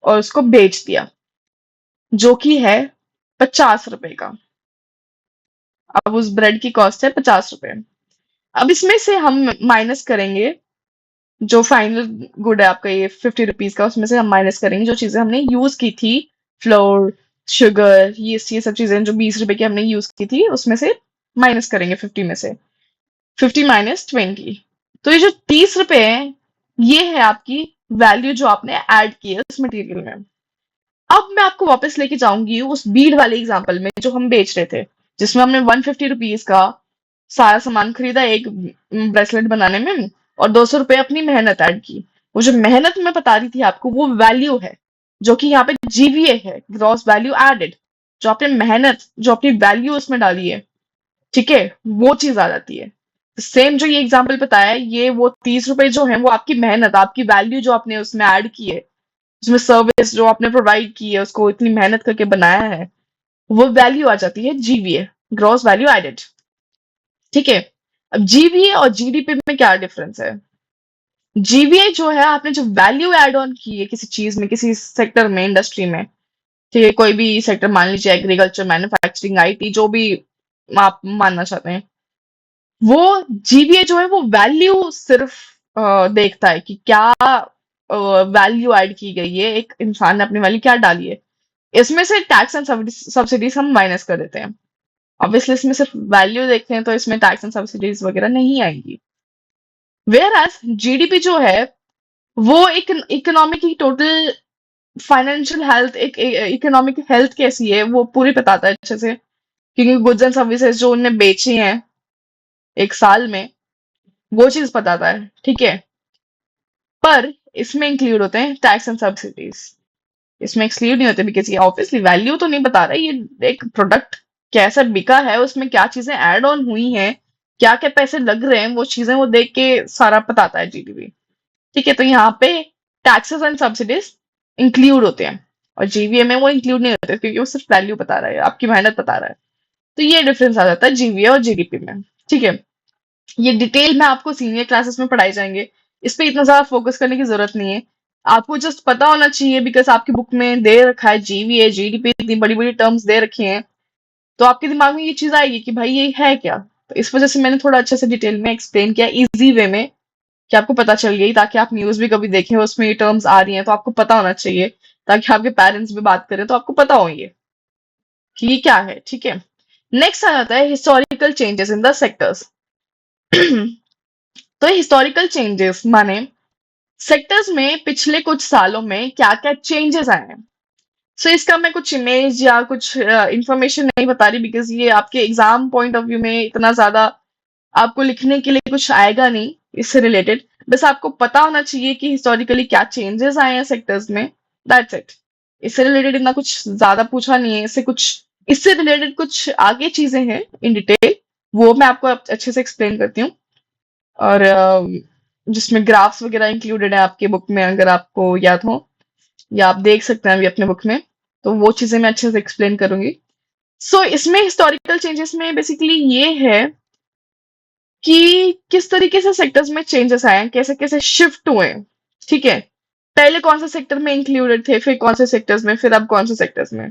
और उसको बेच दिया, जो कि है ₹50 का। अब उस ब्रेड की कॉस्ट है 50 रुपए। अब इसमें से हम माइनस करेंगे जो फाइनल गुड है आपका ये 50 रुपीज का, उसमें से हम माइनस करेंगे जो चीजें हमने यूज की थी, फ्लोर, शुगर, ये सब चीजें जो 20 रुपए की हमने यूज की थी उसमें से माइनस करेंगे 50 में से। 50 - 20, तो ये जो 30 रुपए है ये है आपकी वैल्यू जो आपने ऐड की है उस मटेरियल में। अब मैं आपको वापस लेके जाऊंगी उस बीड वाले एग्जांपल में जो हम बेच रहे थे, जिसमें हमने 150 रुपीज का सारा सामान खरीदा एक ब्रेसलेट बनाने में, और 200 रुपये अपनी मेहनत ऐड की। वो जो मेहनत मैं बता रही थी आपको वो वैल्यू है, जो कि यहाँ पे जीवीए है, ग्रॉस वैल्यू एडेड। जो आपने मेहनत, जो अपनी वैल्यू उसमें डाली है, ठीक है, वो चीज आ जाती है। सेम जो ये एग्जाम्पल बताया है, ये वो 30 रुपए जो है वो आपकी मेहनत, आपकी वैल्यू जो आपने उसमें ऐड की है, उसमें सर्विस जो आपने प्रोवाइड की है, उसको इतनी मेहनत करके बनाया है, वो वैल्यू आ जाती है जीवीए, ग्रॉस वैल्यू एडेड। ठीक है। अब जीवीए और जीडीपी में क्या डिफरेंस है? जीवीए जो है आपने जो वैल्यू एड ऑन की है किसी चीज में, किसी सेक्टर में, इंडस्ट्री में, ठीक है, कोई भी सेक्टर मान लीजिए, एग्रीकल्चर, मैन्युफैक्चरिंग, आईटी, जो भी आप मानना चाहते हैं, वो जीवीए जो है वो वैल्यू सिर्फ देखता है कि क्या वैल्यू ऐड की गई है, एक इंसान ने अपनी वैल्यू क्या डाली है। इसमें से टैक्स एंड सब्सिडीज हम माइनस कर देते हैं। ऑब्वियसली इसमें सिर्फ वैल्यू देखते हैं तो इसमें टैक्स एंड सब्सिडीज वगैरह नहीं आएंगी। वेयर एज जीडीपी जो है वो एक इकोनॉमिक की टोटल फाइनेंशियल हेल्थ, एक इकोनॉमिक हेल्थ कैसी है वो पूरी बताता है अच्छे से, क्योंकि गुड्स एंड सर्विसेज जो उनने बेची हैं एक साल में, वो चीज बताता है। ठीक है। पर इसमें इंक्लूड होते हैं टैक्स एंड सब्सिडीज, इसमें एक्सक्लूड नहीं होते, बिकॉज ये ऑब्वियसली वैल्यू तो नहीं बता रहा, ये एक प्रोडक्ट कैसा बिका है, उसमें क्या चीजें ऐड ऑन हुई हैं, क्या क्या पैसे लग रहे हैं, वो चीजें वो देख के सारा बताता है जीडीपी। ठीक है। तो यहाँ पे टैक्सेस एंड सब्सिडीज इंक्लूड होते हैं, और जीवीए में वो इंक्लूड नहीं होते क्योंकि वो सिर्फ वैल्यू बता रहा है, आपकी मेहनत बता रहा है। तो ये डिफरेंस आ जाता है जीवीए और जीडीपी में। ठीक है। ये डिटेल में आपको सीनियर क्लासेस में पढ़ाई जाएंगे, इस पे इतना ज्यादा फोकस करने की जरूरत नहीं है। आपको जस्ट पता होना चाहिए, बिकॉज आपकी बुक में दे रखा है जीवीए, जीडीपी, इतनी बड़ी बड़ी टर्म्स दे रखी हैं, तो आपके दिमाग में ये चीज आएगी कि भाई ये है क्या। तो इस वजह से मैंने थोड़ा अच्छे से डिटेल में एक्सप्लेन किया, इजी वे में, कि आपको पता चल गई, ताकि आप न्यूज भी कभी देखें उसमें ये टर्म्स आ रही हैं तो आपको पता होना चाहिए, ताकि आपके पेरेंट्स भी बात करें तो आपको पता हो ये कि ये क्या है। ठीक है। नेक्स्ट आ जाता है historical changes in the sectors. तो हिस्टोरिकल चेंजेस माने सेक्टर्स में पिछले कुछ सालों में क्या क्या चेंजेस आए हैं। सो इसका मैं कुछ इमेज या कुछ इंफॉर्मेशन नहीं बता रही, बिकॉज ये आपके एग्जाम पॉइंट ऑफ व्यू में इतना ज्यादा आपको लिखने के लिए कुछ आएगा नहीं इससे रिलेटेड। बस आपको पता होना चाहिए कि हिस्टोरिकली क्या चेंजेस आए हैं सेक्टर्स में, दैट्स इट। इससे रिलेटेड इतना कुछ ज्यादा पूछा नहीं है, इससे रिलेटेड कुछ आगे चीजें हैं इन डिटेल, वो मैं आपको अच्छे से एक्सप्लेन करती हूँ। और जिसमें ग्राफ्स वगैरह इंक्लूडेड है आपके बुक में, अगर आपको याद हो, या आप देख सकते हैं अभी अपने बुक में, तो वो चीजें मैं अच्छे से एक्सप्लेन करूंगी। सो इसमें हिस्टोरिकल चेंजेस में बेसिकली ये है कि किस तरीके से सेक्टर्स में चेंजेस आए हैं, कैसे कैसे शिफ्ट हुए हैं। ठीक है। पहले कौन से सेक्टर में इंक्लूडेड थे, फिर कौन से सेक्टर्स में, फिर अब कौन से सेक्टर्स में।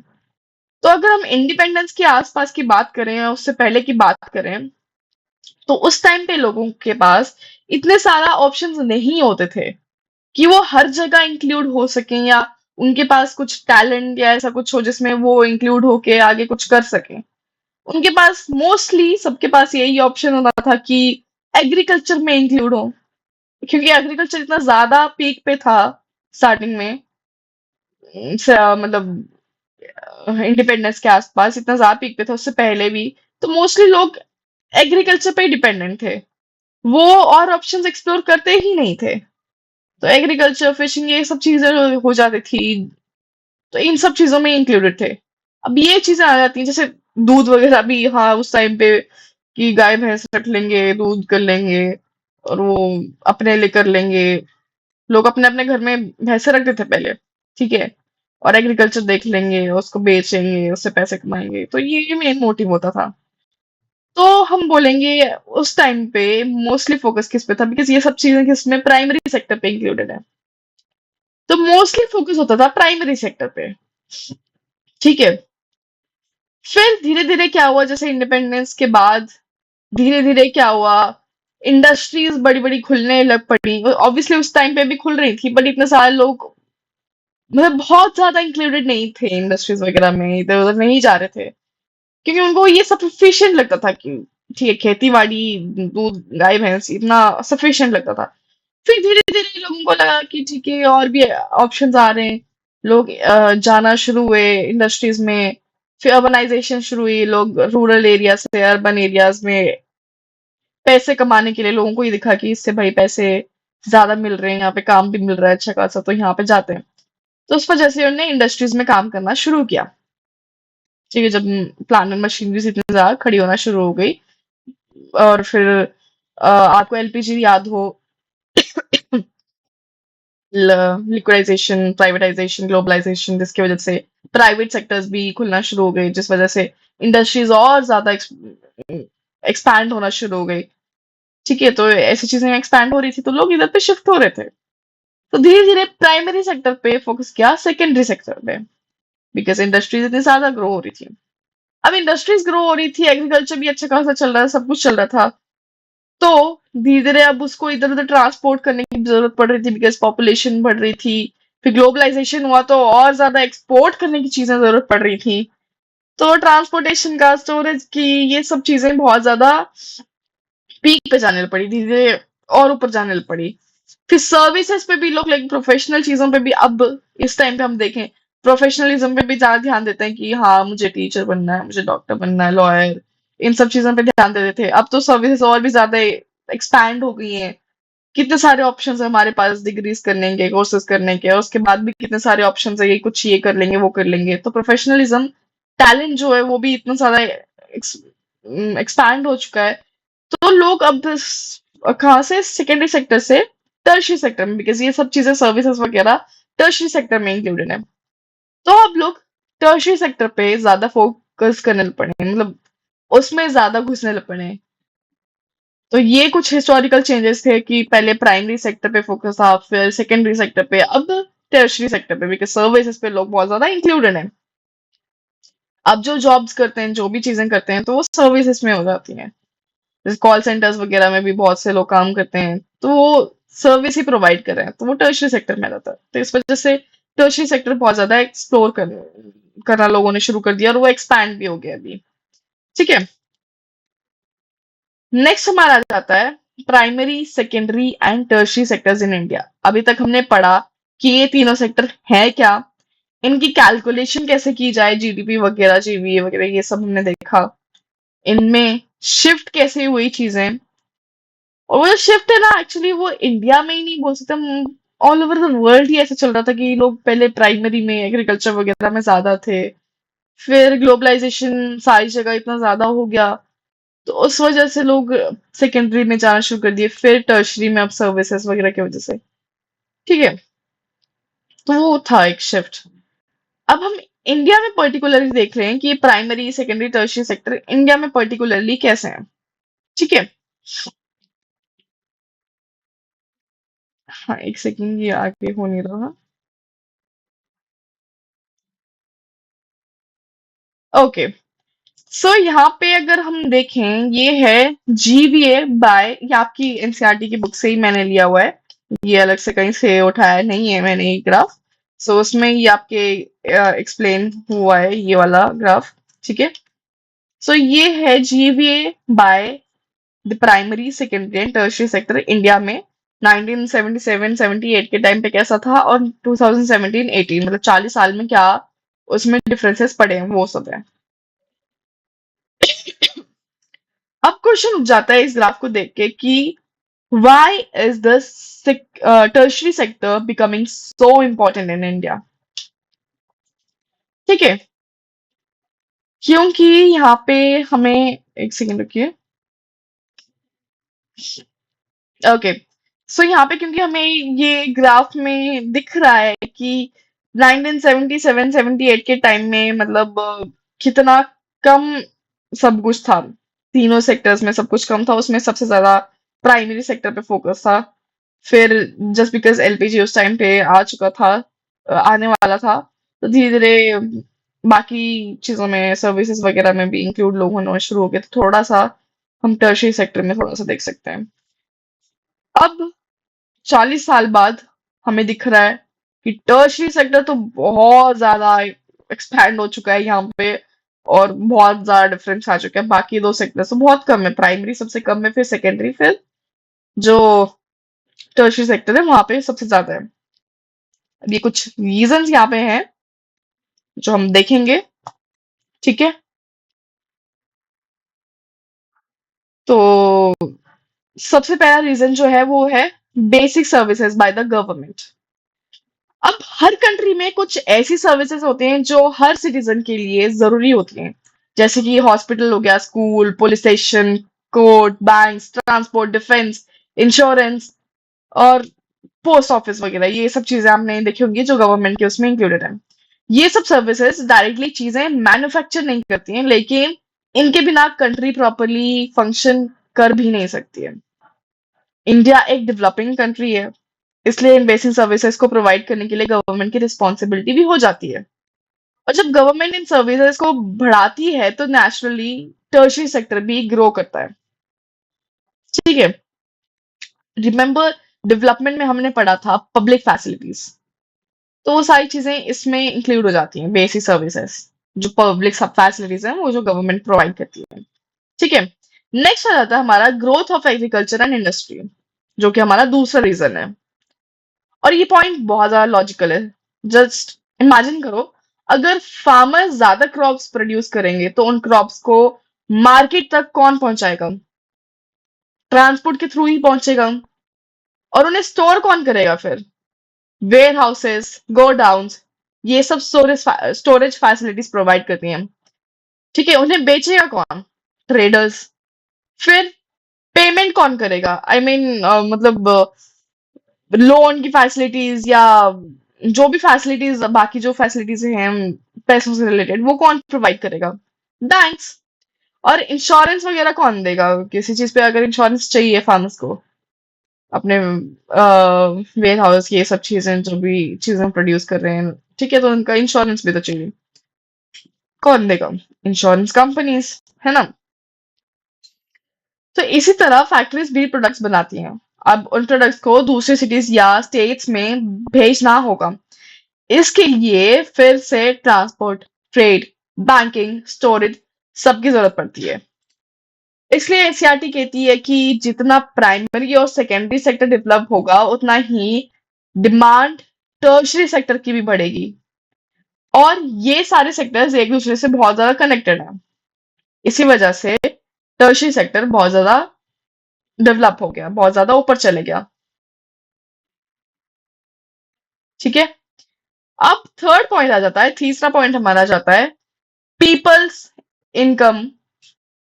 तो अगर हम इंडिपेंडेंस के आसपास की बात करें या उससे पहले की बात करें, तो उस टाइम पे लोगों के पास इतने सारा ऑप्शंस नहीं होते थे कि वो हर जगह इंक्लूड हो सकें, या उनके पास कुछ टैलेंट या ऐसा कुछ हो जिसमें वो इंक्लूड होके आगे कुछ कर सकें। उनके पास मोस्टली सबके पास यही ऑप्शन होता था कि एग्रीकल्चर में इंक्लूड हो, क्योंकि एग्रीकल्चर इतना ज्यादा पीक पे था स्टार्टिंग में, मतलब इंडिपेंडेंस के आसपास इतना ज्यादा पीक पे था, उससे पहले भी। तो मोस्टली लोग एग्रीकल्चर पे डिपेंडेंट थे, वो और ऑप्शंस एक्सप्लोर करते ही नहीं थे। तो एग्रीकल्चर, फिशिंग, ये सब चीजें हो जाती थी, तो इन सब चीजों में इंक्लूडेड थे। अब ये चीजें आ जाती हैं जैसे दूध वगैरह भी, हाँ उस टाइम पे कि गाय भैंस रख लेंगे, दूध कर लेंगे, और वो अपने लिए कर लेंगे। लोग अपने अपने घर में भैंसे रखते थे पहले। ठीक है। और एग्रीकल्चर देख लेंगे, उसको बेचेंगे, उससे पैसे कमाएंगे, तो ये मेन मोटिव होता था। तो हम बोलेंगे उस टाइम पे मोस्टली फोकस किस पे था, बिकॉज ये सब चीजें किसमें, प्राइमरी सेक्टर पे इंक्लूडेड है, तो मोस्टली फोकस होता था प्राइमरी सेक्टर पे। ठीक है। फिर धीरे धीरे क्या हुआ, जैसे इंडिपेंडेंस के बाद धीरे धीरे क्या हुआ, इंडस्ट्रीज बड़ी बड़ी खुलने लग पड़ी। ऑब्वियसली उस टाइम पे भी खुल रही थी, बट इतने सारे लोग मतलब बहुत ज्यादा इंक्लूडेड नहीं थे इंडस्ट्रीज वगैरह में, इधर उधर नहीं जा रहे थे, क्योंकि उनको ये सफिशिएंट लगता था कि ठीक है, खेती बाड़ी, दूध, गाय भैंस इतना सफिशिएंट लगता था। फिर धीरे धीरे लोगों को लगा कि ठीक है, और भी ऑप्शंस आ रहे हैं। लोग जाना शुरू हुए इंडस्ट्रीज में। फिर अर्बनाइजेशन शुरू हुई, लोग रूरल एरिया से अर्बन एरियाज में पैसे कमाने के लिए, लोगों को ये दिखा कि इससे भाई पैसे ज्यादा मिल रहे हैं, यहाँ पे काम भी मिल रहा है अच्छा खासा, तो यहाँ पे जाते हैं। तो उस वजह से उन्होंने इंडस्ट्रीज में काम करना शुरू किया। ठीक है, जब प्लांट एंड मशीनरीज इतनी ज्यादा खड़ी होना शुरू हो गई, और फिर आपको एलपीजी याद हो, लिक्विडाइजेशन, प्राइवेटाइजेशन, ग्लोबलाइजेशन, जिसकी वजह से प्राइवेट सेक्टर्स भी खुलना शुरू हो गए, जिस वजह से इंडस्ट्रीज और ज्यादा एक्सपैंड होना शुरू हो गई। ठीक है, तो ऐसी चीजें एक्सपैंड हो रही थी, तो लोग इधर पे शिफ्ट हो रहे थे। तो धीरे धीरे प्राइमरी सेक्टर पे फोकस किया सेकेंडरी सेक्टर पे, बिकॉज इंडस्ट्रीज इतनी ज्यादा ग्रो हो रही थी। अब इंडस्ट्रीज ग्रो हो रही थी, एग्रीकल्चर भी अच्छा खासा चल रहा है, सब कुछ चल रहा था। तो धीरे धीरे अब उसको इधर उधर ट्रांसपोर्ट करने की जरूरत पड़ रही थी, बिकॉज पॉपुलेशन बढ़ रही थी। फिर ग्लोबलाइजेशन हुआ, तो और ज्यादा एक्सपोर्ट करने की चीजें जरूरत पड़ रही थी। तो ट्रांसपोर्टेशन का, स्टोरेज की, ये सब चीजें बहुत ज्यादा पीक पे जाने पड़ी, धीरे धीरे और ऊपर जाने पड़ी। फिर सर्विसेज पे भी लोग, लाइक प्रोफेशनल चीजों पे भी, अब इस टाइम पे हम देखें, प्रोफेशनलिज्म पे भी ज्यादा ध्यान देते हैं कि हाँ, मुझे टीचर बनना है, मुझे डॉक्टर बनना है, लॉयर, इन सब चीजों पे ध्यान देते थे। अब तो सर्विसेज और भी ज्यादा एक्सपैंड हो गई हैं। कितने सारे ऑप्शंस है हमारे पास डिग्रीज करने के, कोर्सेज करने के, और उसके बाद भी कितने सारे ऑप्शंस है, ये कुछ ये कर लेंगे, वो कर लेंगे। तो प्रोफेशनलिज्म, टैलेंट जो है वो भी इतना ज्यादा एक्सपैंड हो चुका है। तो लोग अब कहाँ से, सेकेंडरी सेक्टर से टर्शियरी सेक्टर में, बिकॉज ये सब चीजें सर्विसेज वगैरह टर्शियरी सेक्टर में इंक्लूडेड है। तो अब लोग टर्शियरी सेक्टर पे ज्यादा फोकस करने लग पड़े हैं, मतलब उसमें ज्यादा घुसने लग पड़े हैं। तो ये कुछ हिस्टोरिकल चेंजेस थे कि पहले प्राइमरी सेक्टर पे फोकस था, फिर सेकेंडरी सेक्टर पे, अब टर्शियरी सेक्टर पे, बिकॉज सर्विसेज पे लोग बहुत ज्यादा इंक्लूडेड हैं। अब जो जॉब्स करते हैं, जो भी चीजें करते हैं, तो वो सर्विसेज में हो जाती हैं। जैसे कॉल सेंटर्स वगैरह में भी बहुत से लोग काम करते हैं, तो वो सर्विस ही प्रोवाइड कर रहे हैं, तो वो टर्शियरी सेक्टर में रहता है। तो इस वजह से टर्शियरी सेक्टर बहुत ज्यादा एक्सप्लोर करना लोगों ने शुरू कर दिया, और वो एक्सपैंड भी हो गया अभी। ठीक है, नेक्स्ट हमारा आ जाता है primary, secondary and tertiary sectors in India. अभी तक हमने पढ़ा कि ये तीनों सेक्टर है क्या, इनकी कैलकुलेशन कैसे की जाए, जीडीपी वगैरह, जीवीए वगैरह, ये सब हमने देखा। इनमें शिफ्ट कैसे हुई चीजें, और वो जो शिफ्ट है ना, एक्चुअली वो इंडिया में ही नहीं बोल सकते हम, ऑल ओवर द वर्ल्ड ही ऐसा चल रहा था कि लोग पहले प्राइमरी में, एग्रीकल्चर वगैरह में ज्यादा थे। फिर ग्लोबलाइजेशन सारी जगह इतना ज्यादा हो गया, तो उस वजह से लोग सेकेंडरी में जाना शुरू कर दिए, फिर टर्शरी में अब सर्विसेज वगैरह की वजह से। ठीक है, तो वो था एक शिफ्ट। अब हम इंडिया में पर्टिकुलरली देख रहे हैं कि primary, secondary, tertiary sector India में पर्टिकुलरली कैसे हैं। ठीक है, हाँ, एक सेकेंड, ये आगे हो नहीं रहा। ओके, सो यहाँ पे अगर हम देखें, ये है जीवीए बाय, ये आपकी एनसीईआरटी की बुक से ही मैंने लिया हुआ है, ये अलग से कहीं से उठाया नहीं है मैंने ये ग्राफ। सो उसमें ये आपके एक्सप्लेन हुआ है, ये वाला ग्राफ। ठीक है, सो ये है GVA by the primary, secondary and tertiary sector India में 1977-78 के टाइम पे कैसा था, और 2017-18, मतलब 40 साल में क्या उसमें डिफरेंसेस पड़े हैं, वो सब है। अब क्वेश्चन उठ जाता है इस ग्राफ को देख के कि why is the tertiary sector becoming so important in India? ठीक है, क्योंकि यहाँ पे हमें, एक सेकेंड रुकिए। ओके, सो यहाँ पे क्योंकि हमें ये ग्राफ में दिख रहा है कि 1977-78 के टाइम में, मतलब कितना कम सब कुछ था, तीनों सेक्टर्स में सब कुछ कम था, उसमें सबसे ज्यादा प्राइमरी सेक्टर पे फोकस था। फिर जस्ट बिकॉज एलपीजी उस टाइम पे आ चुका था, आने वाला था, तो धीरे धीरे बाकी चीजों में सर्विसेज वगैरह में भी इंक्लूड लोग होना शुरू हो गए, तो थोड़ा सा हम टर्शरी सेक्टर में थोड़ा सा देख सकते हैं। अब 40 साल बाद हमें दिख रहा है कि टर्शरी सेक्टर तो बहुत ज्यादा एक्सपैंड हो चुका है यहाँ पे, और बहुत ज्यादा डिफरेंस आ चुका है। बाकी दो सेक्टर तो बहुत कम है, प्राइमरी सबसे कम है, फिर सेकेंडरी, फिर जो टर्शरी सेक्टर है वहां पे सबसे ज्यादा है। अब ये कुछ रीजंस यहाँ पे हैं जो हम देखेंगे। ठीक है, तो सबसे पहला रीजन जो है वो है basic services by the government. अब हर कंट्री में कुछ ऐसी सर्विसेज होते हैं जो हर सिटीजन के लिए जरूरी होती हैं, जैसे कि हॉस्पिटल हो गया, school, police station, court, bank, transport, defence, insurance और पोस्ट ऑफिस वगैरह। ये सब चीजें आपने देखी होंगी जो गवर्नमेंट के उसमें इंक्लूडेड है। ये सब सर्विसेज डायरेक्टली चीजें मैन्युफैक्चर नहीं करती हैं, लेकिन इनके बिना कंट्री प्रॉपरली फंक्शन कर भी नहीं सकती है। इंडिया एक डेवलपिंग कंट्री है, इसलिए इन बेसिक सर्विसेज को प्रोवाइड करने के लिए गवर्नमेंट की रिस्पॉन्सिबिलिटी भी हो जाती है। और जब गवर्नमेंट इन सर्विसेज को बढ़ाती है तो नेचुरली टर्शरी सेक्टर भी ग्रो करता है। ठीक है, रिमेंबर डेवलपमेंट में हमने पढ़ा था पब्लिक फैसिलिटीज, तो वो सारी चीजें इसमें इंक्लूड हो जाती हैं, बेसिक सर्विसेज। जो पब्लिक सब फैसिलिटीज हैं वो जो गवर्नमेंट प्रोवाइड करती है। ठीक है, नेक्स्ट आ जाता है हमारा growth of agriculture and industry, जो कि हमारा दूसरा रीजन है। और ये पॉइंट बहुत ज्यादा लॉजिकल है। जस्ट इमेजिन करो, अगर फार्मर्स ज्यादा क्रॉप्स प्रोड्यूस करेंगे तो उन क्रॉप्स को मार्केट तक कौन पहुंचाएगा? ट्रांसपोर्ट के थ्रू ही पहुंचेगा। और उन्हें स्टोर कौन करेगा फिर? वेयर हाउसेस, गोडाउन्स, ये सब स्टोरेज फैसिलिटीज प्रोवाइड करती हैं। ठीक है, उन्हें बेचेगा कौन? ट्रेडर्स। फिर पेमेंट कौन करेगा? आई मीन मतलब लोन की फैसिलिटीज या जो भी फैसिलिटीज, बाकी जो फैसिलिटीज हैं पैसों से रिलेटेड, वो कौन प्रोवाइड करेगा? बैंक्स। और इंश्योरेंस वगैरह कौन देगा किसी चीज पे अगर इंश्योरेंस चाहिए फार्मर्स को, अपने वेयर हाउस, ये सब चीजें जो भी चीजें प्रोड्यूस कर रहे हैं, ठीक है, तो उनका इंश्योरेंस भी तो चाहिए। कौन देगा? इंश्योरेंस कंपनीज, है ना? तो इसी तरह फैक्ट्रीज भी प्रोडक्ट्स बनाती हैं। अब उन प्रोडक्ट्स को दूसरे सिटीज या स्टेट्स में भेजना होगा, इसके लिए फिर से ट्रांसपोर्ट, ट्रेड, बैंकिंग, स्टोरेज सबकी जरूरत पड़ती है। इसलिए एनसीईआरटी कहती है कि जितना प्राइमरी और सेकेंडरी सेक्टर डेवलप होगा उतना ही डिमांड टर्शरी सेक्टर की भी बढ़ेगी। और ये सारे सेक्टर्स एक दूसरे से बहुत ज्यादा कनेक्टेड हैं। इसी वजह से टर्शरी सेक्टर बहुत ज्यादा डेवलप हो गया, बहुत ज्यादा ऊपर चले गया। ठीक है, अब थर्ड पॉइंट आ जाता है, तीसरा पॉइंट हमारा आ जाता है people's income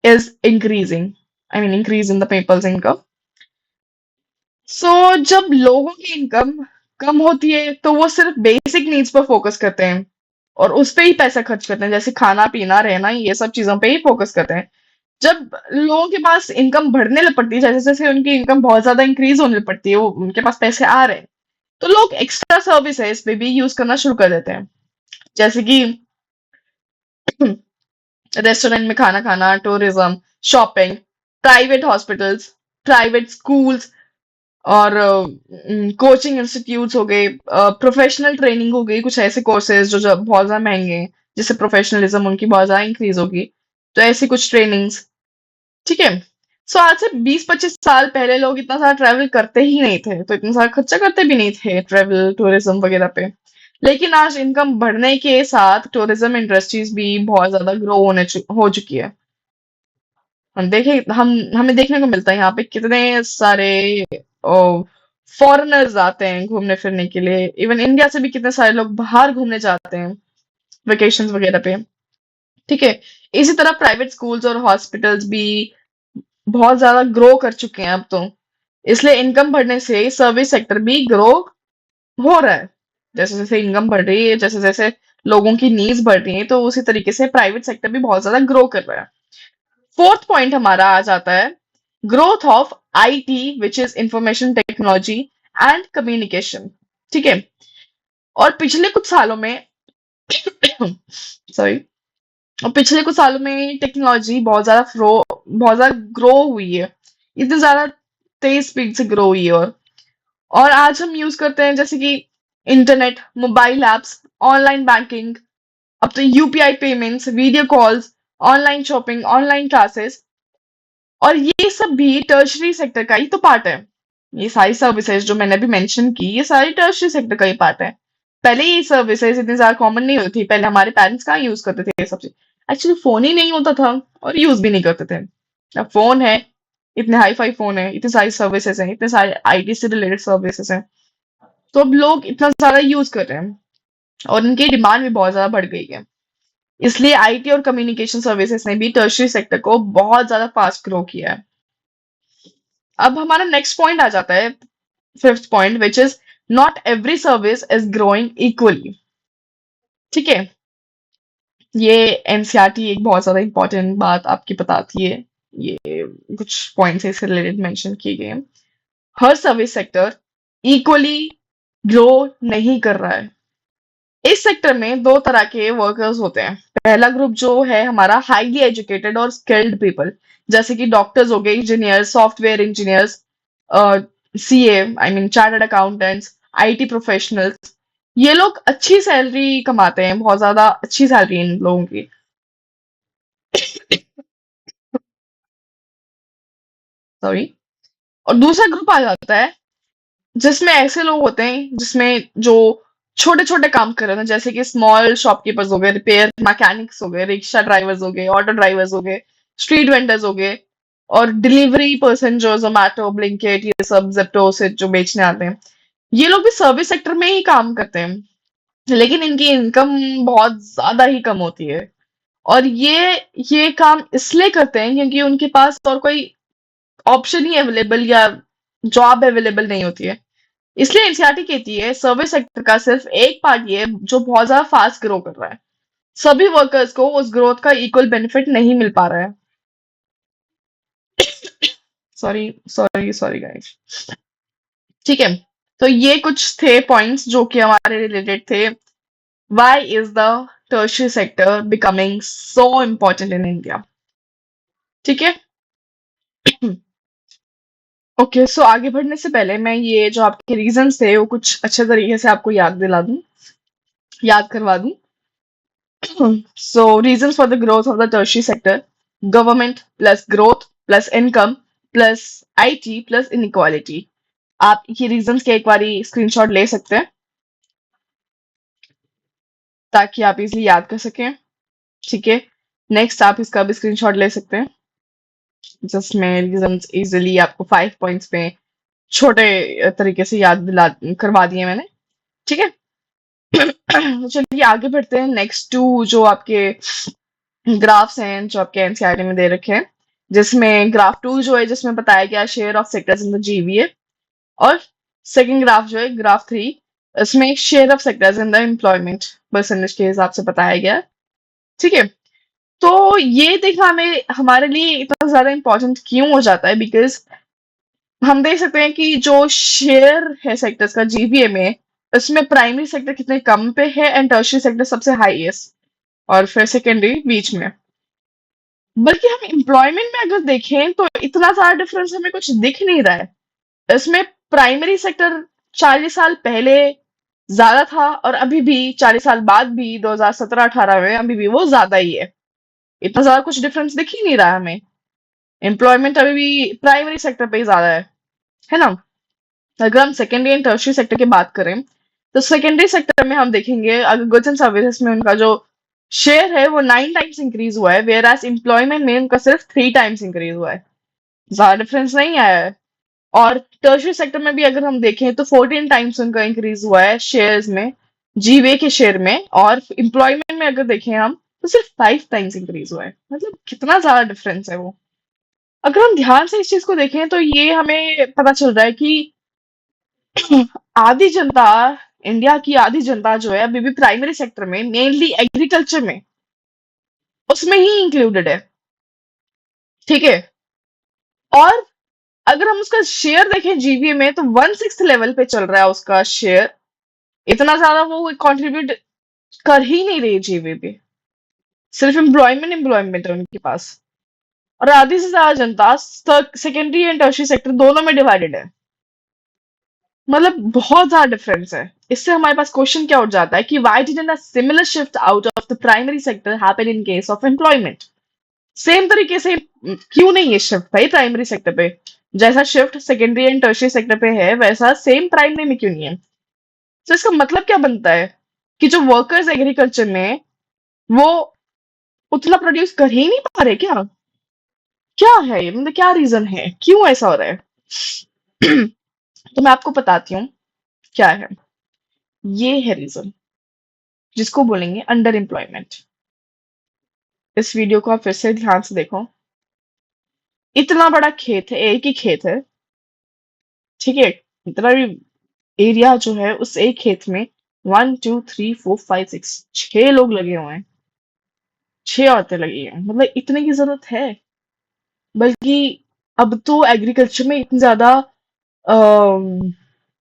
is increasing. I mean, increase in the people's income. So जब लोगों की इनकम कम होती है तो वो सिर्फ बेसिक नीड्स पर फोकस करते हैं और उस पे ही पैसा खर्च करते हैं, जैसे खाना पीना रहना, ये सब चीजों पे ही फोकस करते हैं। जब लोगों के पास इनकम बढ़ने लग पड़ती है, जैसे जैसे उनकी इनकम बहुत ज्यादा इंक्रीज होने लग पड़ती है, वो उनके पास पैसे आ रहे हैं, तो लोग एक्स्ट्रा सर्विसेज पे भी यूज करना शुरू कर देते हैं, जैसे कि रेस्टोरेंट में खाना खाना, tourism, shopping, private hospitals, private schools और कोचिंग इंस्टीट्यूट्स हो गए, प्रोफेशनल ट्रेनिंग हो गई, कुछ ऐसे कोर्सेज जो बहुत ज्यादा महंगे हैं, जिससे प्रोफेशनलिज्म उनकी बहुत ज्यादा इंक्रीज होगी, तो ऐसी कुछ ट्रेनिंग्स। ठीक है, सो आज से 20-25 साल पहले लोग इतना सारा ट्रैवल करते ही नहीं थे, तो इतना सारा खर्चा करते भी नहीं थे ट्रैवल टूरिज्म वगैरह पे। लेकिन आज इनकम बढ़ने के साथ टूरिज्म इंडस्ट्रीज भी बहुत ज्यादा ग्रो हो चुकी है। हम देखे हम हमें देखने को मिलता है यहाँ पे कितने सारे फॉरेनर्स आते हैं घूमने फिरने के लिए। इवन इंडिया से भी कितने सारे लोग बाहर घूमने जाते हैं वेकेशन वगैरह पे। ठीक है, इसी तरह प्राइवेट स्कूल्स और हॉस्पिटल्स भी बहुत ज्यादा ग्रो कर चुके हैं अब तो। इसलिए इनकम बढ़ने से सर्विस सेक्टर भी ग्रो हो रहा है। जैसे जैसे इनकम बढ़ रही है, जैसे जैसे लोगों की नीड्स बढ़ रही है, तो उसी तरीके से प्राइवेट सेक्टर भी बहुत ज्यादा ग्रो कर रहा है। फोर्थ पॉइंट हमारा आ जाता है growth of IT, which is information technology and communication. ठीक है, और पिछले कुछ सालों में सॉरी। और पिछले कुछ सालों में टेक्नोलॉजी बहुत ज्यादा ग्रो हुई है। इतनी ज्यादा तेज स्पीड से ग्रो हुई है। और आज हम यूज करते हैं जैसे कि internet, mobile apps, online banking, अब तो UPI payments, video calls, online shopping, online classes, और ये सब भी टर्शरी सेक्टर का ही तो पार्ट है। ये सारी सर्विसेज जो मैंने अभी मेंशन की, ये सारी टर्शरी सेक्टर का ही पार्ट है। पहले ये सर्विसेज इतनी ज्यादा कॉमन नहीं होती थी। पहले हमारे पेरेंट्स कहाँ यूज करते थे ये सब चीज। एक्चुअली फोन ही नहीं होता था और यूज भी नहीं करते थे। अब फोन है, इतने हाई फाई फोन है, इतनी सारी सर्विसेज हैं, इतने सारे आईटी से रिलेटेड सर्विसेज हैं, तो अब लोग इतना ज्यादा यूज कर रहे हैं और इनकी डिमांड भी बहुत ज्यादा बढ़ गई है। इसलिए आईटी और कम्युनिकेशन सर्विसेज ने भी टर्शरी सेक्टर को बहुत ज्यादा फास्ट ग्रो किया है। अब हमारा नेक्स्ट पॉइंट आ जाता है, fifth point, which is not every service is growing equally. ठीक है, ये एनसीईआरटी एक बहुत ज्यादा इंपॉर्टेंट बात आपकी बताती है। ये कुछ पॉइंट्स इससे रिलेटेड मेंशन किए गए हैं। हर सर्विस सेक्टर इक्वली ग्रो नहीं कर रहा है। इस सेक्टर में दो तरह के वर्कर्स होते हैं। पहला ग्रुप जो है हमारा हाईली एजुकेटेड और स्किल्ड पीपल, जैसे कि डॉक्टर्स हो गए, engineers, software engineers, CA I mean chartered accountants, IT professionals. ये लोग अच्छी सैलरी कमाते हैं, बहुत ज्यादा अच्छी सैलरी इन लोगों की। सॉरी। और दूसरा ग्रुप आ जाता है जिसमें ऐसे लोग होते हैं जिसमें जो छोटे छोटे काम कर रहे हैं, जैसे कि स्मॉल शॉपकीपर्स हो गए, रिपेयर मैकेनिक्स हो गए, रिक्शा ड्राइवर्स हो गए, ऑटो ड्राइवर्स हो गए, स्ट्रीट वेंडर्स हो गए, और डिलीवरी पर्सन जो जोमैटो, ब्लिंकिट, ये सब जेप्टो से जो बेचने आते हैं, ये लोग भी सर्विस सेक्टर में ही काम करते हैं। लेकिन इनकी इनकम बहुत ज्यादा ही कम होती है। और ये काम इसलिए करते हैं क्योंकि उनके पास और कोई ऑप्शन ही अवेलेबल या जॉब अवेलेबल नहीं होती है। इसलिए एनसीईआरटी कहती है सर्विस सेक्टर का सिर्फ एक पार्ट ये है जो बहुत ज्यादा फास्ट ग्रो कर रहा है। सभी वर्कर्स को उस ग्रोथ का इक्वल बेनिफिट नहीं मिल पा रहा है। Sorry, sorry, sorry guys. ठीक है, तो ये कुछ थे पॉइंट्स जो कि हमारे रिलेटेड थे। Why is the tertiary sector becoming so important in India. ठीक है। ओके, सो आगे बढ़ने से पहले मैं ये जो आपके रीजंस थे वो कुछ अच्छे तरीके से आपको याद करवा दूं। So reasons for the growth of the tertiary sector: government plus growth plus income plus IT plus inequality. आप ये रीजंस के एक बारी स्क्रीनशॉट ले सकते हैं ताकि आप इजिली याद कर सकें। ठीक है, नेक्स्ट आप इसका भी स्क्रीनशॉट ले सकते हैं जिसमें रीजंस इजिली आपको 5 पॉइंट्स में छोटे तरीके से याद दिला करवा दिए मैंने। ठीक है। तो चलिए आगे बढ़ते हैं नेक्स्ट टू जो आपके ग्राफ्स हैं जो आपके एनसीईआरटी में दे रखे हैं, जिसमें ग्राफ टू जो है जिसमें बताया गया share of sectors in the GVA, और सेकंड ग्राफ जो है ग्राफ थ्री, इसमें share of sectors in the employment percentage के हिसाब से बताया गया है। ठीक है, तो ये देखना हमें हमारे लिए इतना ज्यादा इंपॉर्टेंट क्यों हो जाता है, बिकॉज हम देख सकते हैं कि जो शेयर है सेक्टर्स का जीवीए में, इसमें प्राइमरी सेक्टर कितने कम पे है एंड टर्शियरी सेक्टर सबसे हाईएस्ट, और फिर सेकेंडरी बीच में। बल्कि हम एम्प्लॉयमेंट में अगर देखें तो इतना सारा डिफरेंस हमें कुछ दिख नहीं रहा है। इसमें प्राइमरी सेक्टर 40 साल पहले ज्यादा था और अभी भी 40 साल बाद भी 2017-18 में अभी भी वो ज्यादा ही है। इतना ज्यादा कुछ डिफरेंस दिख ही नहीं रहा है हमें। एम्प्लॉयमेंट अभी भी प्राइमरी सेक्टर पे ही ज्यादा है ना। अगर हम सेकेंडरी एंड टर्शियरी सेक्टर की बात करें तो सेकेंडरी सेक्टर में हम देखेंगे अगर गुड्स एंड सर्विसेज में उनका जो शेयर है वो 9 टाइम्स इंक्रीज हुआ है, वेयर एज एम्प्लॉयमेंट में उनका सिर्फ 3 टाइम्स इंक्रीज हुआ है। ज्यादा डिफरेंस नहीं आया है। और टर्शियरी सेक्टर में भी अगर हम देखें तो 14 टाइम्स उनका इंक्रीज हुआ है शेयर्स में, जीवे के शेयर में, और एम्प्लॉयमेंट में अगर देखें हम तो सिर्फ 5 टाइम्स इंक्रीज हुआ है। मतलब कितना ज्यादा डिफरेंस है वो। अगर हम ध्यान से इस चीज को देखें तो ये हमें पता चल रहा है कि आधी जनता, इंडिया की आधी जनता जो है अभी भी प्राइमरी सेक्टर में, मेनली एग्रीकल्चर में, उसमें ही इंक्लूडेड है। ठीक है। और अगर हम उसका शेयर देखें जीवीए में तो 1/6 लेवल पे चल रहा है उसका शेयर। इतना ज्यादा वो कंट्रीब्यूट कर ही नहीं रही जीवीबी। सिर्फ एम्प्लॉयमेंट है उनके पास। और आधी से ज्यादा जनता सेकेंडरी एंड टर्शियरी सेक्टर दोनों में डिवाइडेड है। मतलब बहुत ज्यादा डिफरेंस है। इससे हमारे पास क्वेश्चन क्या उठ जाता है कि why didn't a similar shift out of the primary sector happen in case of employment. Same तरीके से क्यों नहीं है शिफ्ट भाई प्राइमरी सेक्टर पे? जैसा shift secondary and tertiary sector पे है वैसा सेम प्राइमरी में क्यों नहीं है? तो इसका मतलब क्या बनता है कि जो वर्कर्स एग्रीकल्चर में वो उतना प्रोड्यूस कर ही नहीं पा रहे क्या? क्या है ये? मतलब क्या रीजन है, क्यों ऐसा हो रहा है? तो मैं आपको बताती हूँ क्या है। ये है रीजन, जिसको बोलेंगे अंडर एम्प्लॉयमेंट। इस वीडियो को आप फिर से ध्यान से देखो। इतना बड़ा खेत है, एक ही खेत है, ठीक है? इतना भी एरिया जो है उस एक खेत में 1 2 3 4 5 6 छह लोग लगे हुए हैं, छह औरतें लगी हैं। मतलब इतने की जरूरत है? बल्कि अब तो एग्रीकल्चर में इतनी ज्यादा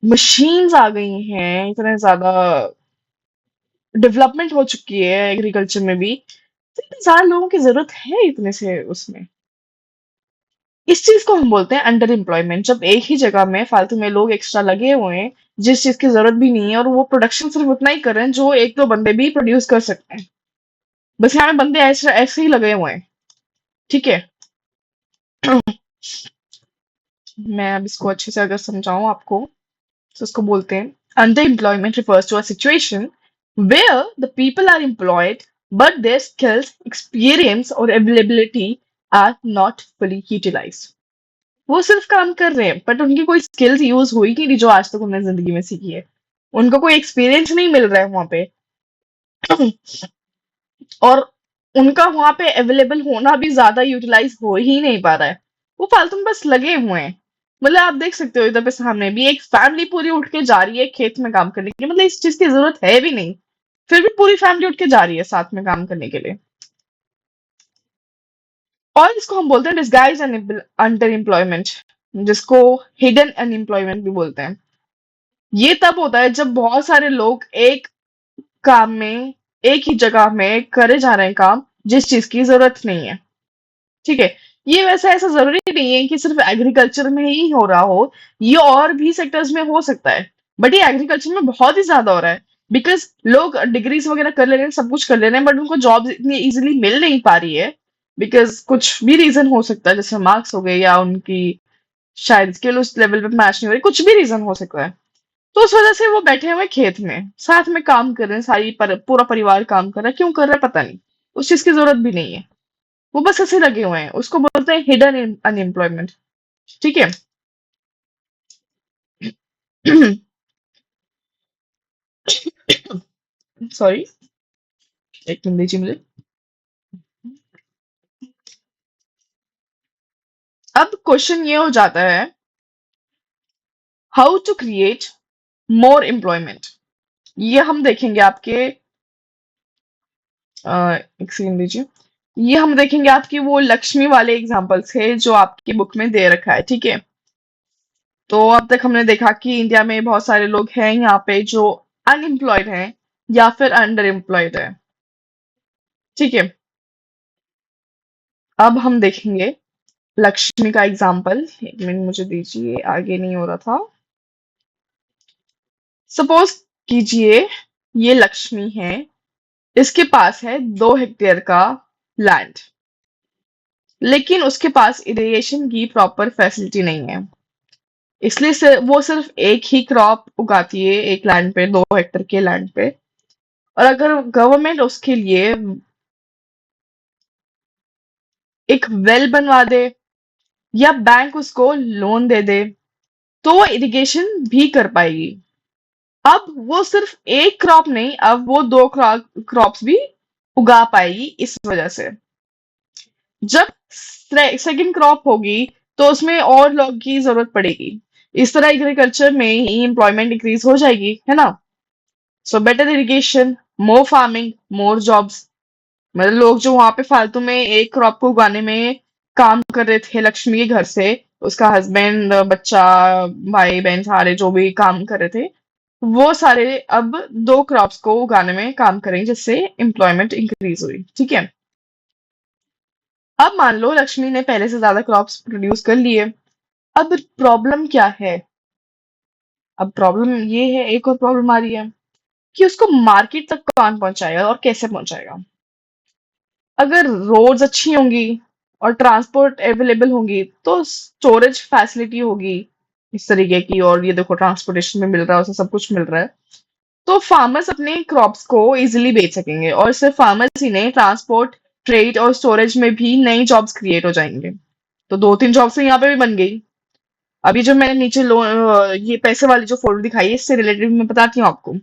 मशीन्स आ गई हैं, इतने ज्यादा डेवलपमेंट हो चुकी है एग्रीकल्चर में भी, तो इतने ज्यादा लोगों की जरूरत है इतने से उसमें। इस चीज को हम बोलते हैं अंडर एम्प्लॉयमेंट, जब एक ही जगह में फालतू में लोग एक्स्ट्रा लगे हुए हैं जिस चीज की जरूरत भी नहीं है, और वो प्रोडक्शन सिर्फ उतना ही कर रहे हैं जो एक दो बंदे भी प्रोड्यूस कर सकते हैं। बस यहाँ में बंदे ऐसे ऐसे ही लगे हुए हैं, ठीक है? मैं अब इसको अच्छे से अगर समझाऊं आपको, तो इसको बोलते हैं under employment refers to a situation where the people are employed but their skills, experience or availability are not fully utilized। वो सिर्फ काम कर रहे हैं बट उनकी कोई स्किल्स यूज हुई ही नहीं जो आज तक उन्होंने जिंदगी में सीखी है। उनको कोई एक्सपीरियंस नहीं मिल रहा है वहां पे। और उनका वहां पे अवेलेबल होना भी ज्यादा यूटिलाइज हो ही नहीं पा रहा है। वो फालतू में बस लगे हुए हैं। मतलब आप देख सकते हो इधर पे सामने भी एक फैमिली पूरी उठ के जा रही है खेत में काम करने के लिए, मतलब इस चीज की जरूरत है भी नहीं, फिर भी पूरी फैमिली उठ के जा रही है साथ में काम करने के लिए। और इसको हम बोलते हैं डिस्गाइज अंडर एम्प्लॉयमेंट, जिसको हिडन अनएम्प्लॉयमेंट भी बोलते हैं। ये तब होता है जब बहुत सारे लोग एक काम में, एक ही जगह में करे जा रहे हैं काम जिस चीज की जरूरत नहीं है, ठीक है? ये वैसे ऐसा जरूरी नहीं है कि सिर्फ एग्रीकल्चर में ही हो रहा हो, ये और भी सेक्टर्स में हो सकता है। बट ये एग्रीकल्चर में बहुत ही ज्यादा हो रहा है, बिकॉज लोग डिग्रीज वगैरह कर ले रहे हैं, सब कुछ कर ले रहे हैं, बट उनको जॉब इतनी इजीली मिल नहीं पा रही है। बिकॉज कुछ भी रीजन हो सकता है, जैसे मार्क्स हो गए या उनकी शायद स्किल उस लेवल पे मैच नहीं हो रही, कुछ भी रीजन हो सकता है। तो उस वजह से वो बैठे हुए खेत में साथ में काम कर रहे हैं, पूरा परिवार काम कर रहा है। क्यों कर रहा है पता नहीं, उस चीज की जरूरत भी नहीं है, वो बस ऐसे लगे हुए हैं। उसको बोलते हैं हिडन अनएम्प्लॉयमेंट, ठीक है? सॉरी, एक मिनट दीजिए मुझे। अब क्वेश्चन ये हो जाता है, how to create more employment. ये हम देखेंगे आपके एक सेकंड दीजिए। ये हम देखेंगे आपकी वो लक्ष्मी वाले एग्जांपल्स है जो आपकी बुक में दे रखा है, ठीक है? तो अब तक हमने देखा कि इंडिया में बहुत सारे लोग हैं यहाँ पे जो अनएम्प्लॉयड हैं या फिर अंडर एम्प्लॉयड है, ठीक है? अब हम देखेंगे लक्ष्मी का एग्जाम्पल। एक मिनट मुझे दीजिए, आगे नहीं हो रहा था। सपोज कीजिए ये लक्ष्मी है, इसके पास है 2 हेक्टेयर का लैंड, लेकिन उसके पास इरिगेशन की प्रॉपर फैसिलिटी नहीं है। इसलिए वो सिर्फ एक ही क्रॉप उगाती है एक लैंड पे, 2 हेक्टेयर के लैंड पे। और अगर गवर्नमेंट उसके लिए एक वेल बनवा दे या बैंक उसको लोन दे दे, तो वो इरिगेशन भी कर पाएगी। अब वो सिर्फ एक क्रॉप नहीं, अब वो दो क्रॉप्स भी उगा पाएगी। इस वजह से जब सेकंड क्रॉप होगी तो उसमें और लोग की जरूरत पड़ेगी। इस तरह एग्रीकल्चर में ही एम्प्लॉयमेंट इंक्रीज हो जाएगी, है ना? सो बेटर इरिगेशन, मोर फार्मिंग, मोर जॉब्स। मतलब लोग जो वहां पे फालतू में एक क्रॉप को उगाने में काम कर रहे थे लक्ष्मी के घर से, उसका हस्बैंड, बच्चा, भाई बहन सारे जो भी काम कर रहे थे, वो सारे अब दो क्रॉप्स को उगाने में काम करेंगे जिससे एम्प्लॉयमेंट इंक्रीज हुई। ठीक है। अब मान लो लक्ष्मी ने पहले से ज्यादा क्रॉप्स प्रोड्यूस कर लिए। अब प्रॉब्लम क्या है? अब प्रॉब्लम ये है, एक और प्रॉब्लम आ रही है कि उसको मार्केट तक कौन पहुंचाएगा और कैसे पहुंचाएगा। अगर रोड्स अच्छी होंगी और ट्रांसपोर्ट अवेलेबल होंगी तो स्टोरेज फैसिलिटी होगी इस तरीके की, और ये देखो ट्रांसपोर्टेशन में मिल रहा है, उसे सब कुछ मिल रहा है, तो फार्मर्स अपने क्रॉप्स को इजीली बेच सकेंगे। और सिर्फ फार्मर्स ही नहीं, ट्रांसपोर्ट, ट्रेड और स्टोरेज में भी नई जॉब्स क्रिएट हो जाएंगे। तो दो तीन जॉब्स तो यहाँ पे भी बन गई। अभी जो मैंने नीचे ये पैसे वाली जो फोटो दिखाई है, इससे रिलेटेड मैं बताती हूँ आपको।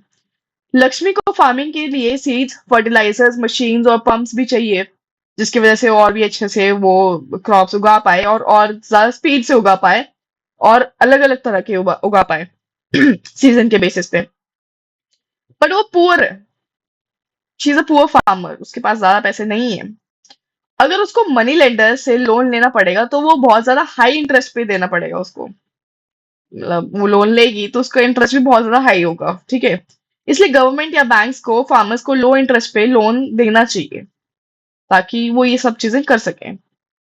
लक्ष्मी को फार्मिंग के लिए सीड्स, फर्टिलाइजर्स, मशीन्स और पंप्स भी चाहिए, जिसकी वजह से और भी अच्छे से वो क्रॉप्स उगा पाए और ज्यादा स्पीड से उगा पाए और अलग अलग तरह के उगा पाए सीजन के बेसिस पे। बट वो पुअर है, she is a poor farmer, उसके पास ज्यादा पैसे नहीं है। अगर उसको मनी लेंडर से लोन लेना पड़ेगा तो वो बहुत ज्यादा हाई इंटरेस्ट पे देना पड़ेगा उसको। मतलब वो लोन लेगी तो उसका इंटरेस्ट भी बहुत ज्यादा हाई होगा। ठीक है। इसलिए गवर्नमेंट या बैंक्स को फार्मर्स को लो इंटरेस्ट पे लोन देना चाहिए ताकि वो ये सब चीजें कर सके,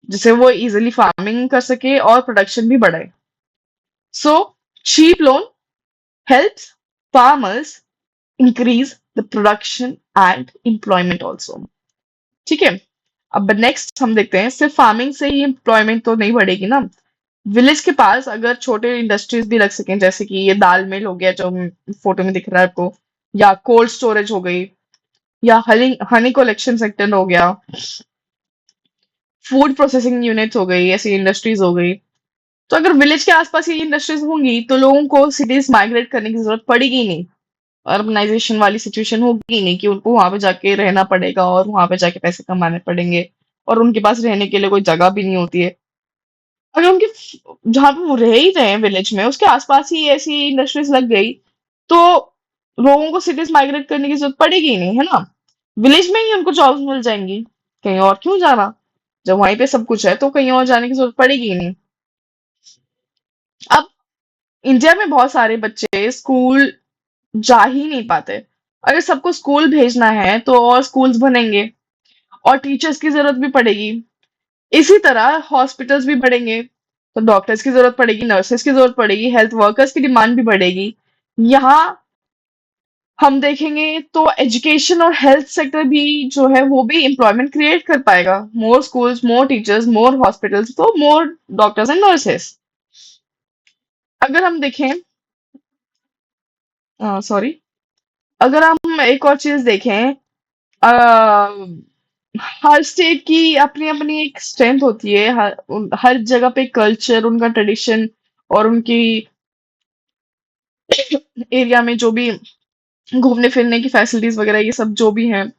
जिससे वो इजिली फार्मिंग कर सके और प्रोडक्शन भी बढ़ाए। So cheap loan helps farmers increase the production and employment also. ठीक है। अब नेक्स्ट हम देखते हैं, सिर्फ फार्मिंग से ही एम्प्लॉयमेंट तो नहीं बढ़ेगी ना। विलेज के पास अगर छोटे इंडस्ट्रीज भी लग सकें, जैसे कि ये दाल मिल हो गया जो फोटो में दिख रहा है आपको, या कोल्ड स्टोरेज हो गई, या हनी हनी कलेक्शन सेक्टर हो गया, फूड प्रोसेसिंग यूनिट्स हो गई, ऐसी इंडस्ट्रीज हो गई। तो अगर विलेज के आसपास ये इंडस्ट्रीज होंगी तो लोगों को सिटीज माइग्रेट करने की जरूरत पड़ेगी ही नहीं। अर्बनाइजेशन वाली सिचुएशन होगी ही नहीं कि उनको वहां पे जाके रहना पड़ेगा और वहां पे जाके पैसे कमाने पड़ेंगे, और उनके पास रहने के लिए कोई जगह भी नहीं होती है। अगर उनके जहां पे वो रह ही रहे हैं विलेज में, उसके आसपास ही ऐसी इंडस्ट्रीज लग गई तो लोगों को सिटीज माइग्रेट करने की जरूरत पड़ेगी ही नहीं, है ना। विलेज में ही उनको जॉब्स मिल जाएंगी, कहीं और क्यों जाना। जब वहीं पे सब कुछ है तो कहीं और जाने की जरूरत पड़ेगी ही नहीं। अब इंडिया में बहुत सारे बच्चे स्कूल जा ही नहीं पाते। अगर सबको स्कूल भेजना है तो और स्कूल्स बनेंगे और टीचर्स की जरूरत भी पड़ेगी। इसी तरह हॉस्पिटल्स भी बढ़ेंगे तो डॉक्टर्स की जरूरत पड़ेगी, नर्सेस की जरूरत पड़ेगी, हेल्थ वर्कर्स की डिमांड भी बढ़ेगी। यहाँ हम देखेंगे तो एजुकेशन और हेल्थ सेक्टर भी जो है वो भी एम्प्लॉयमेंट क्रिएट कर पाएगा। मोर स्कूल्स, मोर टीचर्स, मोर हॉस्पिटल्स, तो मोर डॉक्टर्स एंड नर्सेस। अगर हम देखें, सॉरी, अगर हम एक और चीज देखें, हर स्टेट की अपनी अपनी एक स्ट्रेंथ होती है। हर जगह पे कल्चर, उनका ट्रेडिशन और उनकी एरिया में जो भी घूमने फिरने की फैसिलिटीज वगैरह ये सब जो भी हैं,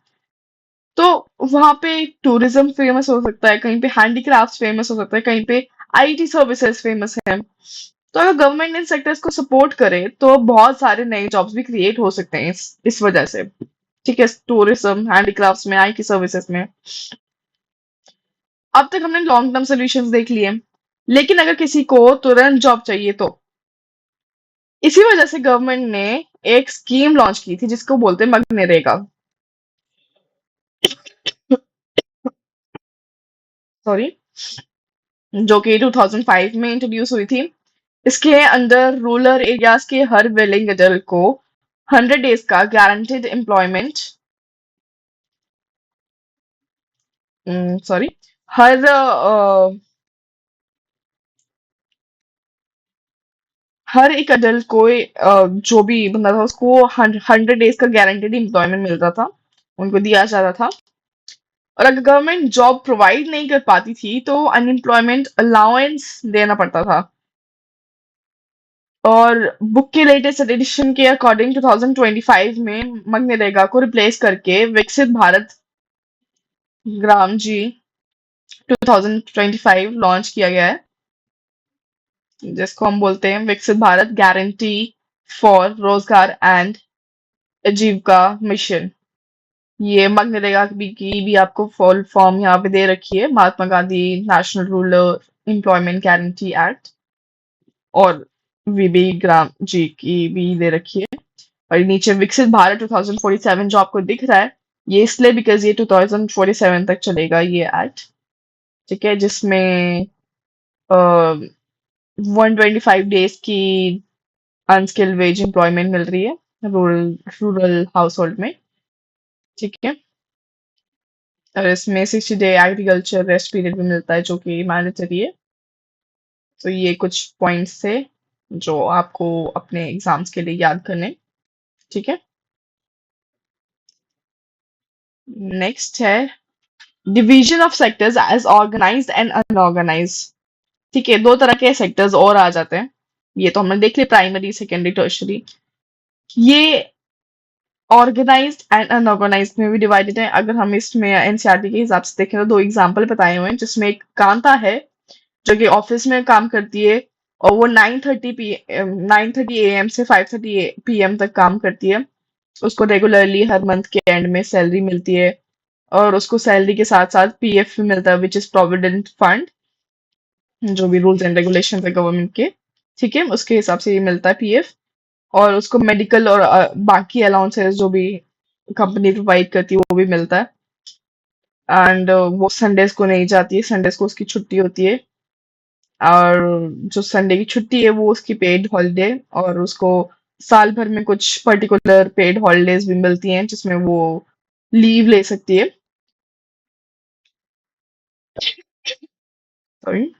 तो वहां पे टूरिज्म फेमस हो सकता है, कहीं पे हैंडीक्राफ्ट फेमस हो सकता है, कहीं पे आईटी सर्विसेज फेमस है। तो अगर गवर्नमेंट इन सेक्टर्स को सपोर्ट करे तो बहुत सारे नए जॉब्स भी क्रिएट हो सकते हैं इस वजह से। ठीक है, टूरिज्म, हैंडीक्राफ्ट्स में, आईटी सर्विसेज में। अब तक हमने लॉन्ग टर्म सोल्यूशंस देख लिए, लेकिन अगर किसी को तुरंत जॉब चाहिए तो इसी वजह से गवर्नमेंट ने एक स्कीम लॉन्च की थी जिसको बोलते हैं मनरेगा। सॉरी, जो कि 2005 में इंट्रोड्यूस हुई थी। इसके अंदर रूरल एरियाज के हर विलिंग एडल्ट को 100 डेज का गारंटेड एम्प्लॉयमेंट, सॉरी, हर हर एक अडल्ट को जो भी बंदा था उसको 100 डेज का गारंटेड एम्प्लॉयमेंट मिल रहा था, उनको दिया जा रहा था। और अगर गवर्नमेंट जॉब प्रोवाइड नहीं कर पाती थी तो अनएम्प्लॉयमेंट अलाउंस देना पड़ता था। और बुक के लेटेस्ट एडिशन के अकॉर्डिंग 2025 में मनरेगा को रिप्लेस करके विकसित भारत ग्राम जी 2025 लॉन्च किया गया है, जिसको हम बोलते हैं विकसित भारत गारंटी फॉर रोजगार एंड आजीविका मिशन। ये मनरेगा की भी आपको फुल फॉर्म यहाँ पे दे रखी है, Mahatma Gandhi national rural employment guarantee act, और वीबी ग्राम जी की भी दे रखी है। और नीचे विकसित भारत 2047 जो आपको दिख रहा है, ये इसलिए बिकॉज ये 2047 तक चलेगा ये एक्ट। ठीक है, जिसमें 125 डेज की अनस्किल्ड वेज एम्प्लॉयमेंट मिल रही है रूरल रूरल हाउस होल्ड में। ठीक है, और इसमें 60 डे एग्रीकल्चर रेस्ट पीरियड भी मिलता है जो कि मैंडेटरी है। तो ये कुछ पॉइंट्स थे जो आपको अपने एग्जाम्स के लिए याद करने। ठीक है, नेक्स्ट है division of sectors as organised and unorganised. ठीक है, दो तरह के सेक्टर्स और आ जाते हैं। ये तो हमने देख लिया, प्राइमरी सेकेंडरी टर्शरी। ये ऑर्गेनाइज्ड एंड अनऑर्गेनाइज्ड में भी डिवाइडेड है। अगर हम इसमें एनसीईआरटी के हिसाब से देखें तो दो एग्जांपल बताए हुए हैं, जिसमें एक कांता है जो कि ऑफिस में काम करती है, और वो 9:30 AM से 5:30 PM तक काम करती है। उसको रेगुलरली हर मंथ के एंड में सैलरी मिलती है, और उसको सैलरी के साथ साथ पीएफ भी मिलता है, विच इज प्रोविडेंट फंड, जो भी रूल्स एंड रेगुलेशन है गवर्नमेंट के। ठीक है, उसके हिसाब से ये मिलता है पीएफ। और उसको मेडिकल और बाकी अलाउंसेस जो भी कंपनी प्रोवाइड करती है वो भी मिलता है। एंड वो संडेज को नहीं जाती है, संडेज को उसकी छुट्टी होती है। और जो संडे की छुट्टी है वो उसकी पेड हॉलीडे, और उसको साल भर में कुछ पर्टिकुलर पेड हॉलीडेज भी मिलती हैं जिसमें वो लीव ले सकती है। सॉरी।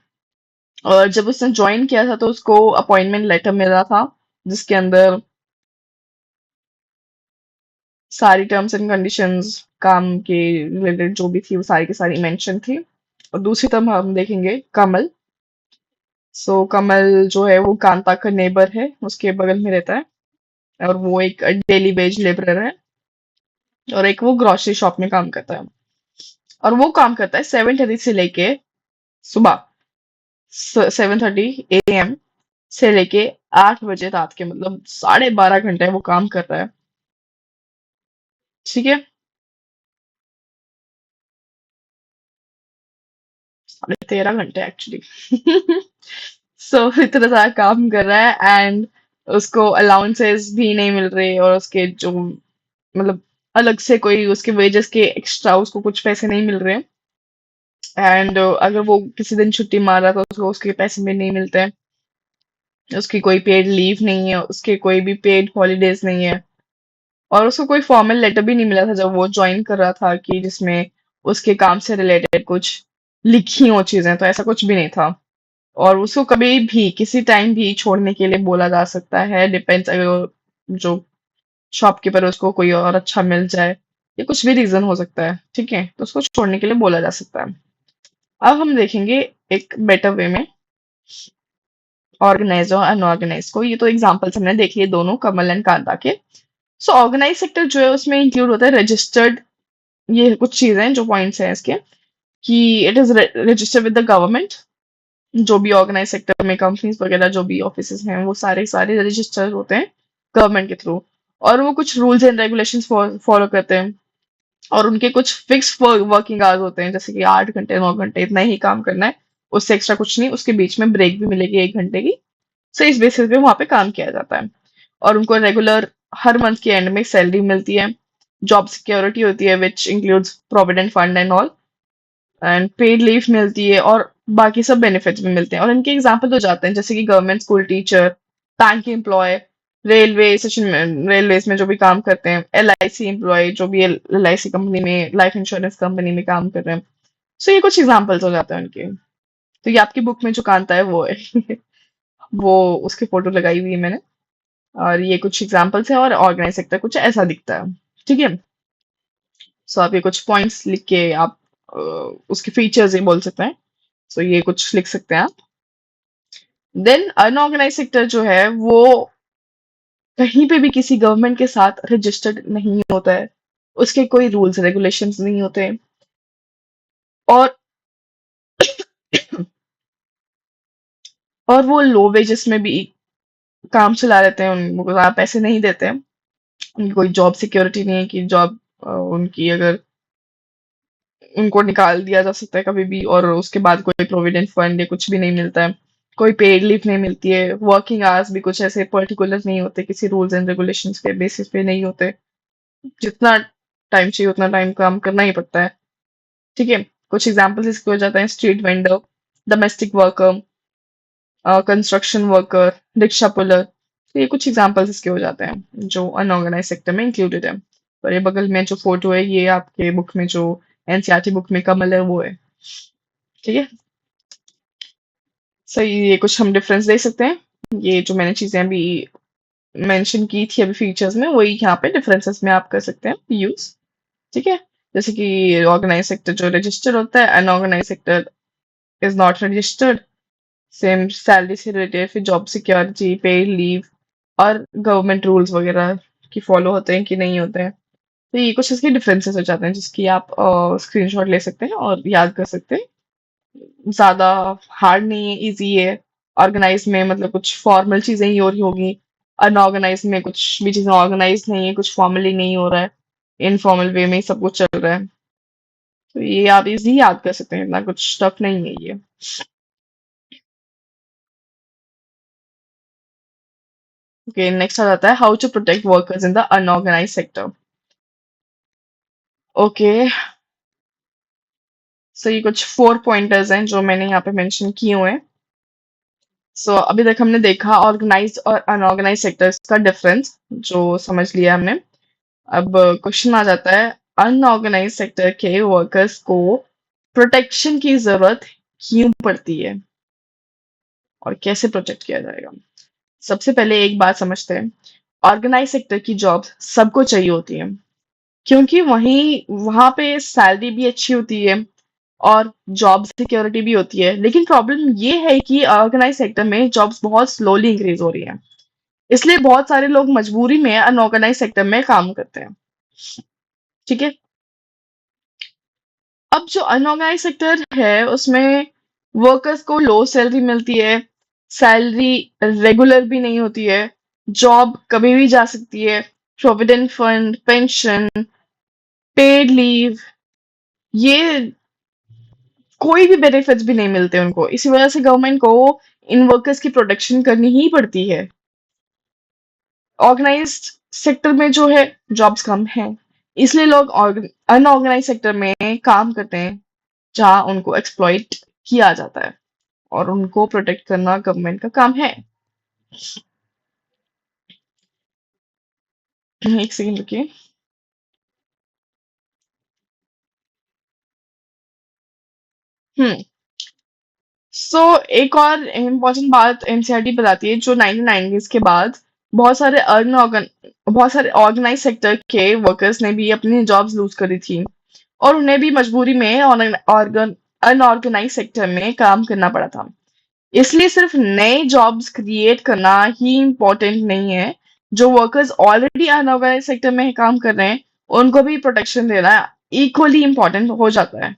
और जब उसने ज्वाइन किया था तो उसको अपॉइंटमेंट लेटर मिला था, जिसके अंदर सारी टर्म्स एंड कंडीशंस काम के रिलेटेड जो भी थी वो सारी की सारी मेंशन थी। और दूसरी तरफ हम देखेंगे कमल। सो कमल जो है वो कांता का नेबर है, उसके बगल में रहता है, और वो एक डेली वेज लेबरर है, और एक वो ग्रोसरी शॉप में काम करता है। और वो काम करता है 7:30 से लेके सुबह 7:30 AM से लेके 8 बजे रात के, मतलब 12.5 घंटे वो काम कर रहा है। ठीक है, 13.5 घंटे एक्चुअली। सो इतना सारा काम कर रहा है, एंड उसको अलाउंसेस भी नहीं मिल रहे, और उसके जो मतलब अलग से कोई उसके वेजेस के एक्स्ट्रा उसको कुछ पैसे नहीं मिल रहे। एंड अगर वो किसी दिन छुट्टी मार रहा तो उसको उसके पैसे भी नहीं मिलते हैं। उसकी कोई पेड लीव नहीं है, उसके कोई भी पेड हॉलीडेज नहीं है। और उसको कोई फॉर्मल लेटर भी नहीं मिला था जब वो ज्वाइन कर रहा था कि जिसमें उसके काम से रिलेटेड कुछ लिखी हो चीजें, तो ऐसा कुछ भी नहीं था। और उसको कभी भी किसी टाइम भी छोड़ने के लिए बोला जा सकता है, डिपेंड्स, अगर जो शॉपकीपर उसको कोई और अच्छा मिल जाए, या कुछ भी रीजन हो सकता है। ठीक है, तो उसको छोड़ने के लिए बोला जा सकता है। अब हम देखेंगे एक बेटर वे में ऑर्गेनाइज और अनऑर्गेनाइज को। ये तो एग्जांपल्स हमने देख लिए दोनों, कमल एंड कांता के। सो ऑर्गेनाइज सेक्टर जो है उसमें इंक्लूड होता है रजिस्टर्ड, ये कुछ चीजें जो पॉइंट्स हैं इसके, कि it is registered with the government. जो भी ऑर्गेनाइज सेक्टर में कंपनीज वगैरह जो भी ऑफिस हैं वो सारे सारे रजिस्टर्ड होते हैं गवर्नमेंट के थ्रू। और वो कुछ रूल्स एंड रेगुलेशंस फॉलो करते हैं, और उनके कुछ फिक्स वर्किंग आवर्स होते हैं, जैसे कि 8 घंटे 9 घंटे इतना ही काम करना है, उससे एक्स्ट्रा कुछ नहीं। उसके बीच में ब्रेक भी मिलेगी 1 घंटे की। सो इस बेसिस पे वहां पे काम किया जाता है, और उनको रेगुलर हर मंथ के एंड में सैलरी मिलती है। जॉब सिक्योरिटी होती है, which includes provident fund and all, and paid leave मिलती है, और बाकी सब बेनिफिट्स भी मिलते हैं। और इनके एग्जाम्पल तो जाते हैं जैसे कि government school teacher, bank employee, railway station railways में जो भी काम करते हैं, LIC एम्प्लॉय जो भी LIC कंपनी में, लाइफ इंश्योरेंस कंपनी में काम कर रहे हैं। सो ये कुछ एग्जाम्पल्स हो जाते हैं उनके। तो ये आपकी बुक में जो कांता है वो है। वो उसकी फोटो लगाई हुई है मैंने। और ये कुछ एग्जाम्पल्स है, और ऑर्गेनाइज सेक्टर कुछ ऐसा दिखता है। ठीक है, सो आप ये कुछ पॉइंट्स लिख के आप उसके फीचर्स ये बोल सकते हैं। सो ये कुछ लिख सकते हैं आप। देन अनऑर्गेनाइज सेक्टर जो है वो कहीं पे भी किसी गवर्नमेंट के साथ रजिस्टर्ड नहीं होता है, उसके कोई रूल्स रेगुलेशंस नहीं होते हैं, और और वो लो वेजेस में भी काम चला लेते हैं, उनको ज्यादा पैसे नहीं देते हैं। उनकी कोई जॉब सिक्योरिटी नहीं है कि जॉब उनकी अगर उनको निकाल दिया जा सकता है कभी भी, और उसके बाद कोई प्रोविडेंट फंड या कुछ भी नहीं मिलता है। कोई पेड लीव नहीं मिलती है, वर्किंग आवर्स भी कुछ ऐसे पर्टिकुलर नहीं होते, किसी रूल्स एंड रेगुलेशंस के बेसिस पे नहीं होते। जितना टाइम चाहिए उतना टाइम काम करना ही पड़ता है। ठीक है। कुछ एग्जाम्पल्स इसके हो जाते हैं: street vendor, domestic worker, construction worker, rickshaw puller. तो ये कुछ एग्जाम्पल्स इसके हो जाते हैं जो अनऑर्गेनाइज सेक्टर में इंक्लूडेड है। और ये बगल में जो फोटो है ये आपके बुक में जो एनसीईआरटी बुक में कमल है वो है। ठीक है। सही, ये कुछ हम डिफरेंस दे सकते हैं। ये जो मैंने चीजें अभी मेंशन की थी अभी फीचर्स में, वही यहाँ पे डिफरेंसेस में आप कर सकते हैं यूज। ठीक है। जैसे कि ऑर्गेनाइज सेक्टर जो रजिस्टर्ड होता है, unorganised sector is not registered. Same salary से रिलेटेड, फिर जॉब सिक्योरिटी, पेड लीव और गवर्नमेंट रूल्स वगैरह की फॉलो होते हैं कि नहीं होते हैं। तो ये कुछ इसके डिफरेंसेस हो जाते हैं जिसकी आप स्क्रीनशॉट ले सकते हैं और याद कर सकते हैं। ज्यादा हार्ड नहीं है, इजी है। ऑर्गेनाइज में मतलब कुछ फॉर्मल चीजें ही हो रही होगी, अनऑर्गेनाइज में कुछ भी चीजें ऑर्गेनाइज नहीं है, कुछ फॉर्मली नहीं हो रहा है, इनफॉर्मल वे में ही सब कुछ चल रहा है। तो ये आप इजी याद कर सकते हैं, इतना कुछ टफ नहीं है ये। ओके, नेक्स्ट आ जाता है how to protect workers in the unorganised sector. Okay, so ये कुछ 4 पॉइंटर्स हैं जो मैंने यहाँ पे मेंशन किए हुए हैं। सो अभी तक हमने देखा ऑर्गेनाइज और अनऑर्गेनाइज सेक्टर्स का डिफरेंस, जो समझ लिया हमने। अब क्वेश्चन आ जाता है, अनऑर्गेनाइज सेक्टर के वर्कर्स को प्रोटेक्शन की जरूरत क्यों पड़ती है और कैसे प्रोटेक्ट किया जाएगा। सबसे पहले एक बात समझते हैं, ऑर्गेनाइज सेक्टर की जॉब्स सबको चाहिए होती है, क्योंकि वहीं वहां पे सैलरी भी अच्छी होती है और जॉब सिक्योरिटी भी होती है। लेकिन प्रॉब्लम ये है कि ऑर्गेनाइज सेक्टर में जॉब्स बहुत स्लोली इंक्रीज हो रही हैं, इसलिए बहुत सारे लोग मजबूरी में अनऑर्गेनाइज सेक्टर में काम करते हैं। ठीक है। अब जो अनऑर्गेनाइज सेक्टर है उसमें वर्कर्स को लो सैलरी मिलती है, सैलरी रेगुलर भी नहीं होती है, जॉब कभी भी जा सकती है, provident fund, pension, paid leave, ये कोई भी बेनिफिट्स भी नहीं मिलते उनको। इसी वजह से गवर्नमेंट को इन वर्कर्स की प्रोटेक्शन करनी ही पड़ती है। ऑर्गेनाइज्ड सेक्टर में जो है जॉब्स कम है, इसलिए लोग अनऑर्गेनाइज सेक्टर में काम करते हैं जहां उनको एक्सप्लॉइट किया जाता है, और उनको प्रोटेक्ट करना गवर्नमेंट का काम है। एक सेकंड रुकिए। हम्म। सो एक और इम्पोर्टेंट बात एनसीईआरटी बताती है, जो 1990s के बाद बहुत सारे अनऑर्गन बहुत सारे ऑर्गेनाइज सेक्टर के वर्कर्स ने भी अपनी जॉब्स लूज करी थी, और उन्हें भी मजबूरी में अनऑर्गेनाइज सेक्टर में काम करना पड़ा था। इसलिए सिर्फ नए जॉब्स क्रिएट करना ही इम्पोर्टेंट नहीं है, जो वर्कर्स ऑलरेडी अनऑर्गेनाइज सेक्टर में काम कर रहे हैं उनको भी प्रोटेक्शन देना इक्वली इम्पोर्टेंट हो जाता है।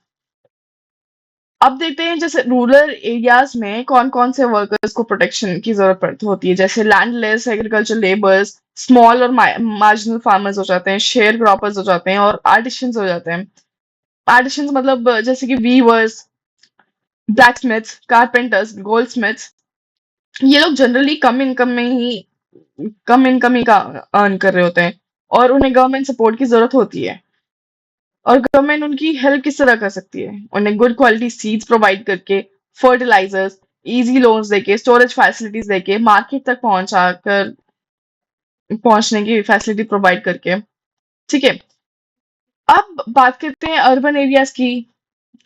अब देखते हैं जैसे रूरल एरियाज में कौन कौन से वर्कर्स को प्रोटेक्शन की जरूरत पड़ती होती है। जैसे लैंडलेस एग्रीकल्चर लेबर्स, स्मॉल और मार्जिनल फार्मर्स हो जाते हैं, शेयर क्रॉपर्स हो जाते हैं, और आर्टिशंस हो जाते हैं। आर्टिशंस मतलब जैसे कि weavers, blacksmiths, carpenters, goldsmiths. ये लोग जनरली कम इनकम ही का अर्न कर रहे होते हैं, और उन्हें गवर्नमेंट सपोर्ट की जरूरत होती है। और गवर्नमेंट उनकी हेल्प किस तरह कर सकती है, उन्हें गुड क्वालिटी सीड्स प्रोवाइड करके, फर्टिलाइजर्स, इजी लोन्स देके, स्टोरेज फैसिलिटीज देके, मार्केट तक पहुंचने की फैसिलिटी प्रोवाइड करके। ठीक है। अब बात करते हैं अर्बन एरियाज की,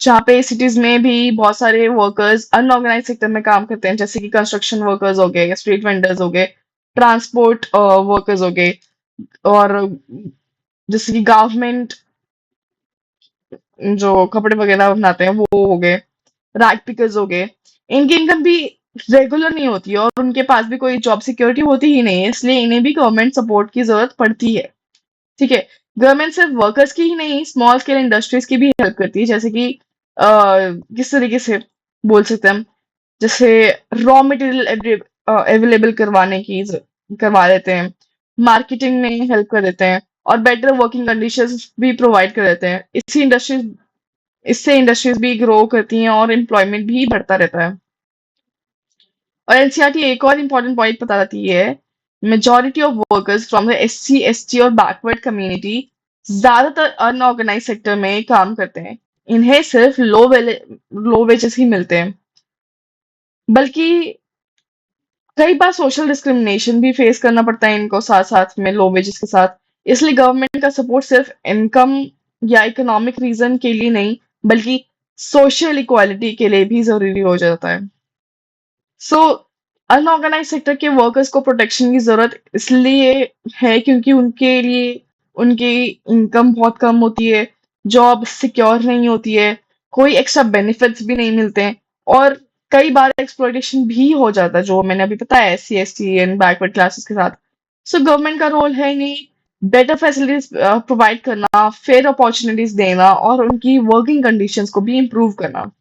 जहाँ पे सिटीज में भी बहुत सारे वर्कर्स अनऑर्गेनाइज सेक्टर में काम करते हैं, जैसे कि कंस्ट्रक्शन वर्कर्स हो गए, या स्ट्रीट वेंडर्स हो गए, ट्रांसपोर्ट वर्कर्स हो गए, और जैसे कि गवर्नमेंट जो कपड़े वगैरह बनाते हैं वो हो गए, रैग पिकर्स हो गए। इनकी इनकम भी रेगुलर नहीं होती है, और उनके पास भी कोई जॉब सिक्योरिटी होती ही नहीं है, इसलिए इन्हें भी गवर्नमेंट सपोर्ट की जरूरत पड़ती है। ठीक है। गवर्नमेंट सिर्फ वर्कर्स की ही नहीं, स्मॉल स्केल इंडस्ट्रीज की भी हेल्प करती है। जैसे कि किस तरीके से बोल सकते हैं हम, जैसे रॉ मटेरियल अवेलेबल करवा देते हैं, मार्केटिंग में हेल्प कर देते हैं, और बेटर वर्किंग कंडीशंस भी प्रोवाइड कर देते हैं। इससे इंडस्ट्रीज भी ग्रो करती हैं और एम्प्लॉयमेंट भी बढ़ता रहता है। और एनसीईआरटी एक और इम्पोर्टेंट पॉइंट बताती है, majority of workers from the SC ST और बैकवर्ड कम्युनिटी ज्यादातर अनऑर्गेनाइज सेक्टर में काम करते हैं। इन्हें सिर्फ लो वेजेस ही मिलते हैं, बल्कि कई बार सोशल डिस्क्रिमिनेशन भी फेस करना पड़ता है इनको साथ साथ में लो वेजेस के साथ। इसलिए गवर्नमेंट का सपोर्ट सिर्फ इनकम या इकोनॉमिक रीजन के लिए नहीं, बल्कि सोशल इक्वालिटी के लिए भी जरूरी हो जाता है। सो अनऑर्गेनाइज सेक्टर के वर्कर्स को प्रोटेक्शन की जरूरत इसलिए है क्योंकि उनके लिए उनकी इनकम बहुत कम होती है, जॉब सिक्योर नहीं होती है, कोई एक्स्ट्रा बेनिफिट्स भी नहीं मिलते हैं, और कई बार एक्सप्लॉइटेशन भी हो जाता है, जो मैंने अभी बताया S C S T and backward classes के साथ। सो गवर्नमेंट का रोल है नहीं बेटर फैसिलिटीज प्रोवाइड करना, फेयर अपॉर्चुनिटीज देना और उनकी वर्किंग कंडीशंस को भी इम्प्रूव करना।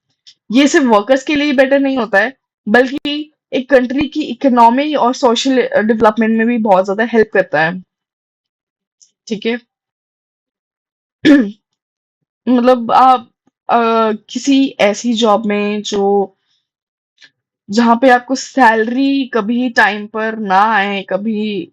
ये सिर्फ वर्कर्स के लिए बेटर नहीं होता है, बल्कि एक कंट्री की इकोनॉमी और सोशल डेवलपमेंट में भी बहुत ज्यादा हेल्प करता है। ठीक है। मतलब आप किसी ऐसी जॉब में जो जहां पे आपको सैलरी कभी टाइम पर ना आए, कभी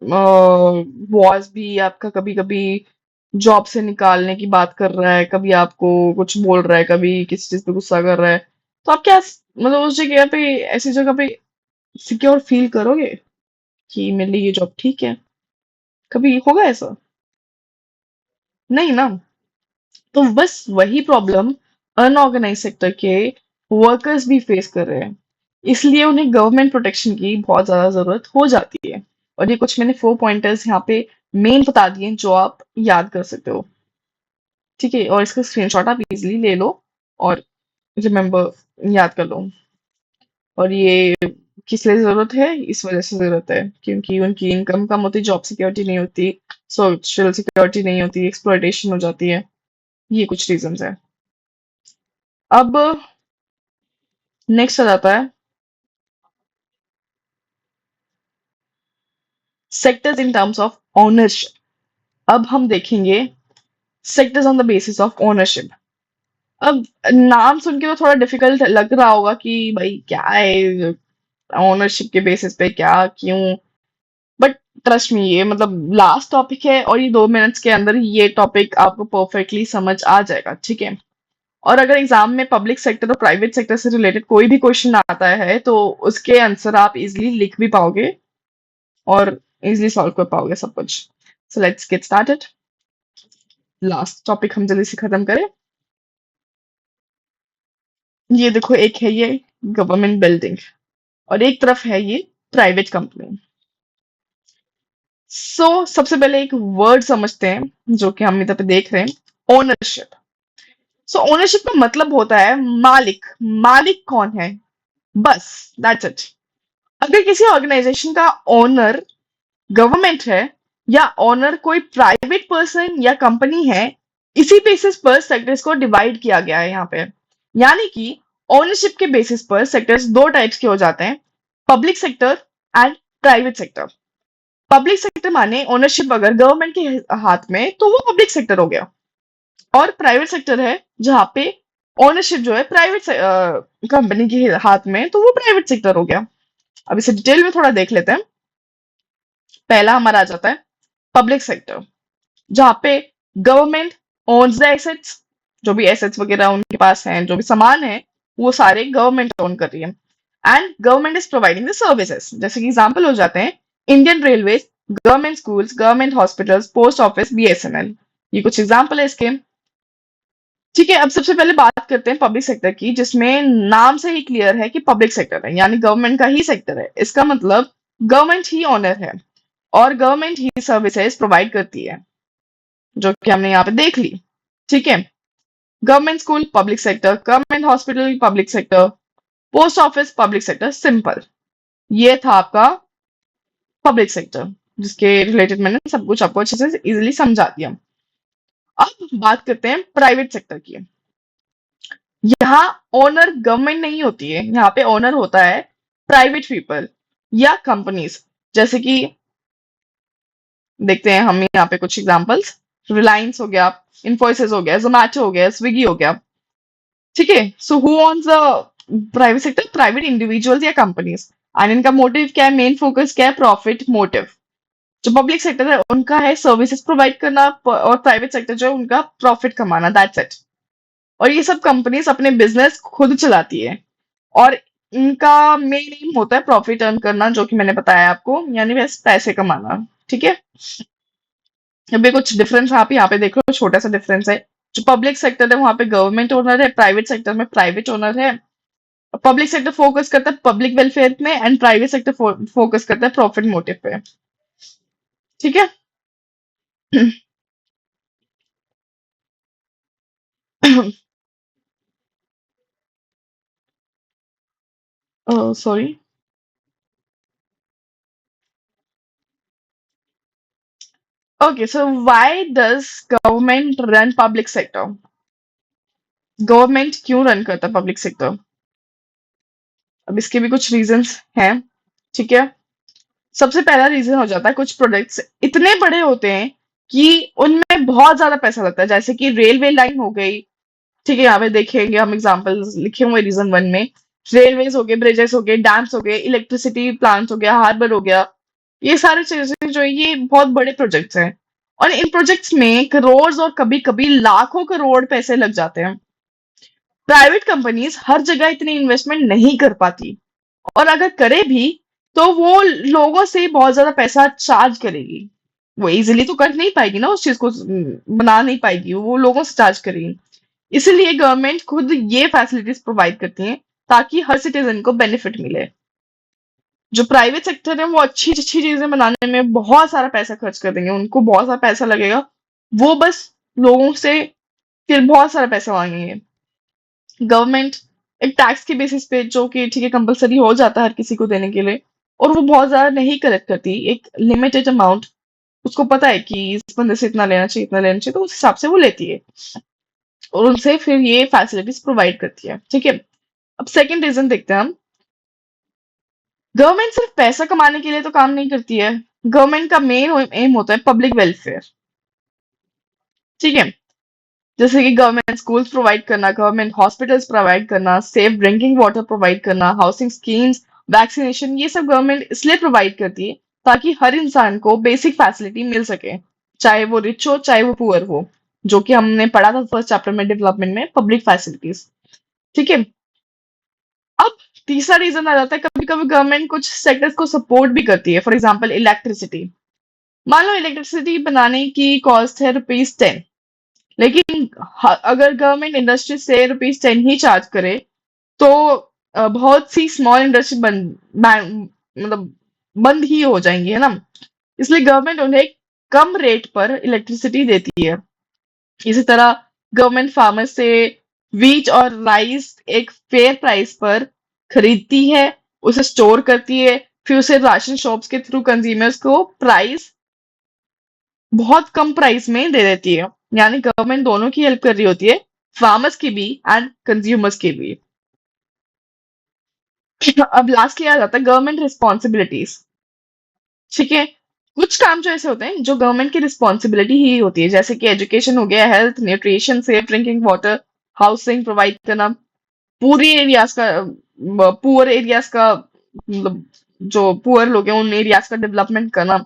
बॉस भी आपका कभी कभी जॉब से निकालने की बात कर रहा है, कभी आपको कुछ बोल रहा है, कभी किसी चीज पे गुस्सा कर रहा है, तो आप क्या मतलब उस जगह पे, ऐसी जगह पे सिक्योर फील करोगे कि मेरे लिए ये जॉब ठीक है? कभी होगा ऐसा? नहीं ना। तो बस वही प्रॉब्लम अनऑर्गेनाइज सेक्टर के वर्कर्स भी फेस कर रहे हैं, इसलिए उन्हें गवर्नमेंट प्रोटेक्शन की बहुत ज्यादा जरूरत हो जाती है। और ये कुछ मैंने 4 पॉइंटर्स यहाँ पे मेन बता दिए जो आप याद कर सकते हो। ठीक है, और इसका स्क्रीनशॉट आप इजीली ले लो और रिमेम्बर, याद कर लो। और ये किस लिए जरूरत है? इस वजह से जरूरत है क्योंकि उनकी इनकम कम होती, जॉब सिक्योरिटी नहीं होती, सोशल सिक्योरिटी नहीं होती, एक्सप्लॉइटेशन हो जाती है। ये कुछ रीजंस है। अब नेक्स्ट आ जाता है sectors in terms of ownership. अब हम देखेंगे sectors on the basis of ownership. अब नाम सुन के तो थोड़ा डिफिकल्ट लग रहा होगा कि भाई क्या है ओनरशिप के बेसिस पे, क्या, क्यों? बट ट्रस्ट मी, ये मतलब लास्ट टॉपिक है और ये 2 मिनट्स के अंदर ही ये टॉपिक आपको परफेक्टली समझ आ जाएगा। ठीक है। और अगर एग्जाम में पब्लिक सेक्टर और प्राइवेट सेक्टर से रिलेटेड कोई भी क्वेश्चन आता है तो उसके आंसर आप इजिली लिख भी पाओगे और इजिली सॉल्व कर पाओगे सब कुछ। So let's get started. Last topic हम जल्दी से खत्म करें। ये देखो, एक है ये गवर्नमेंट बिल्डिंग और एक तरफ है ये प्राइवेट कंपनी। सबसे पहले एक वर्ड समझते हैं जो कि हम इधर पे देख रहे हैं, ओनरशिप। ओनरशिप का मतलब होता है मालिक। मालिक कौन है? बस, दैट्स इट। अगर किसी ऑर्गेनाइजेशन का ओनर गवर्नमेंट है या ओनर कोई प्राइवेट पर्सन या कंपनी है, इसी बेसिस पर सेक्टर्स को डिवाइड किया गया है यहाँ पे। यानी कि ओनरशिप के बेसिस पर सेक्टर्स दो टाइप्स के हो जाते हैं, public sector and private sector. Public sector माने ओनरशिप अगर गवर्नमेंट के हाथ में तो वो पब्लिक सेक्टर हो गया, और प्राइवेट सेक्टर है जहां पे ओनरशिप जो है प्राइवेट कंपनी के हाथ में, तो वो प्राइवेट सेक्टर हो गया। अब इसे डिटेल में थोड़ा देख लेते हैं। पहला हमारा आ जाता है पब्लिक सेक्टर, जहां पे गवर्नमेंट ओन्स द एसेट्स। जो भी एसेट्स वगैरह उनके पास हैं, जो भी सामान है, वो सारे गवर्नमेंट ओन कर रही है। And government is providing the services, जैसे कि एग्जांपल हो जाते हैं Indian railway, government schools, government hospitals, post office, BSNL. ये कुछ एग्जांपल है इसके। ठीक है, अब सबसे पहले बात करते हैं पब्लिक सेक्टर की, जिसमें नाम से ही क्लियर है कि पब्लिक सेक्टर है, यानी गवर्नमेंट का ही सेक्टर है। इसका मतलब गवर्नमेंट ही ऑनर है और गवर्नमेंट ही सर्विसेज प्रोवाइड करती है, जो कि हमने यहाँ पे देख ली। ठीक है। Government school public sector, government hospital public sector, post office public sector, simple. ये था आपका पब्लिक सेक्टर, जिसके रिलेटेड मैंने सब कुछ आपको अच्छे से इजिली समझा दिया। अब बात करते हैं प्राइवेट सेक्टर की। यहाँ ओनर गवर्नमेंट नहीं होती है, यहाँ पे ओनर होता है प्राइवेट पीपल या कंपनीज। जैसे कि देखते हैं हम यहाँ पे कुछ एग्जांपल्स। रिलायंस हो गया, इन्फोसिस हो गया, जोमैटो हो गया, स्विगी हो गया। ठीक है। So who owns the private sector private individuals या कंपनीज, एंड इनका मोटिव क्या है, मेन फोकस क्या है, प्रॉफिट मोटिव। जो पब्लिक सेक्टर है उनका है सर्विसेज प्रोवाइड करना, और प्राइवेट सेक्टर जो है उनका प्रॉफिट कमाना, दैट्स इट। और ये सब कंपनीज अपने बिजनेस खुद चलाती है, और इनका मेन एम होता है प्रॉफिट अर्न करना, जो कि मैंने बताया आपको, यानी बस पैसे कमाना। ठीक है। अभी कुछ डिफरेंस आप यहाँ पे देख लो, छोटा सा डिफरेंस है। जो पब्लिक सेक्टर है वहां पे गवर्नमेंट ओनर है, प्राइवेट सेक्टर में प्राइवेट ओनर है। पब्लिक सेक्टर फोकस करता है पब्लिक वेलफेयर में, एंड प्राइवेट सेक्टर फोकस करता है प्रॉफिट मोटिव पे। ठीक है। Sorry. Okay, so why does government run public sector? Government क्यों रन करता है पब्लिक सेक्टर? अब इसके भी कुछ रीजंस हैं। ठीक है। सबसे पहला रीजन हो जाता है, कुछ प्रोडक्ट्स इतने बड़े होते हैं कि उनमें बहुत ज्यादा पैसा लगता है, जैसे कि रेलवे लाइन हो गई। ठीक है, यहाँ पे देखेंगे हम एग्जांपल्स लिखे हुए रीजन वन में। रेलवेज हो गए, ब्रिजेस हो गए, डैम्स हो गए, इलेक्ट्रिसिटी प्लांट्स हो गया, हार्बर हो गया। ये सारी चीजें जो है ये बहुत बड़े प्रोजेक्ट्स हैं, और इन प्रोजेक्ट्स में करोड़ और कभी कभी लाखों करोड़ पैसे लग जाते हैं। प्राइवेट कंपनीज हर जगह इतनी इन्वेस्टमेंट नहीं कर पाती, और अगर करे भी तो वो लोगों से बहुत ज्यादा पैसा चार्ज करेगी। वो इजीली तो कर नहीं पाएगी ना, उस चीज को बना नहीं पाएगी, वो लोगों से चार्ज करेगी। इसलिए गवर्नमेंट खुद ये फैसिलिटीज प्रोवाइड करती है, ताकि हर सिटीजन को बेनिफिट मिले। जो प्राइवेट सेक्टर है वो अच्छी अच्छी चीजें बनाने में बहुत सारा पैसा खर्च कर देंगे, उनको बहुत सारा पैसा लगेगा। वो बस लोगों से फिर बहुत सारा पैसा मांगेंगे। गवर्नमेंट एक टैक्स के बेसिस पे, जो कि ठीक है कंपलसरी हो जाता है हर किसी को देने के लिए, और वो बहुत ज्यादा नहीं कलेक्ट करती, एक लिमिटेड अमाउंट। उसको पता है कि इस बंदे से इतना लेना चाहिए, इतना लेना चाहिए, तो उस हिसाब से वो लेती है, और उनसे फिर ये फैसिलिटीज प्रोवाइड करती है। ठीक है। अब सेकंड रीजन देखते हैं हम। गवर्नमेंट सिर्फ पैसा कमाने के लिए तो काम नहीं करती है। गवर्नमेंट का मेन एम होता है पब्लिक वेलफेयर। ठीक है। जैसे कि गवर्नमेंट स्कूल्स प्रोवाइड करना, गवर्नमेंट हॉस्पिटल्स प्रोवाइड करना, सेफ ड्रिंकिंग वाटर प्रोवाइड करना, हाउसिंग स्कीम्स, वैक्सीनेशन, ये सब गवर्नमेंट इसलिए प्रोवाइड करती है ताकि हर इंसान को बेसिक फैसिलिटी मिल सके, चाहे वो रिच हो चाहे वो पुअर हो, जो कि हमने पढ़ा था फर्स्ट चैप्टर में डेवलपमेंट में, पब्लिक फैसिलिटीज। ठीक है। अब तीसरा रीजन आ जाता है, कभी कभी गवर्नमेंट कुछ सेक्टर्स को सपोर्ट भी करती है, फॉर एग्जाम्पल इलेक्ट्रिसिटी। मान लो इलेक्ट्रिसिटी बनाने की कॉस्ट है ₹10, लेकिन अगर गवर्नमेंट इंडस्ट्री से ₹10 ही चार्ज करे, तो बहुत सी स्मॉल इंडस्ट्री मतलब बंद ही हो जाएंगी, है ना। इसलिए गवर्नमेंट उन्हें कम रेट पर इलेक्ट्रिसिटी देती है। इसी तरह गवर्नमेंट फार्मर से वीट और राइस एक फेयर प्राइस पर खरीदती है, उसे स्टोर करती है, फिर उसे राशन शॉप्स के थ्रू कंज्यूमर्स को प्राइस बहुत कम प्राइस में दे देती है। यानी गवर्नमेंट दोनों की हेल्प कर रही होती है, फार्मर्स की भी एंड कंज्यूमर्स की भी। अब लास्टली आ जाता है गवर्नमेंट रिस्पॉन्सिबिलिटीज। ठीक है। कुछ काम जो ऐसे होते हैं जो गवर्नमेंट की रिस्पॉन्सिबिलिटी ही होती है, जैसे कि एजुकेशन हो गया, health, nutrition, safe drinking water, housing provide करना, पूरी एरियाज का, पुअर एरियाज का, मतलब जो पुअर लोग हैं उन एरियाज का डेवलपमेंट करना,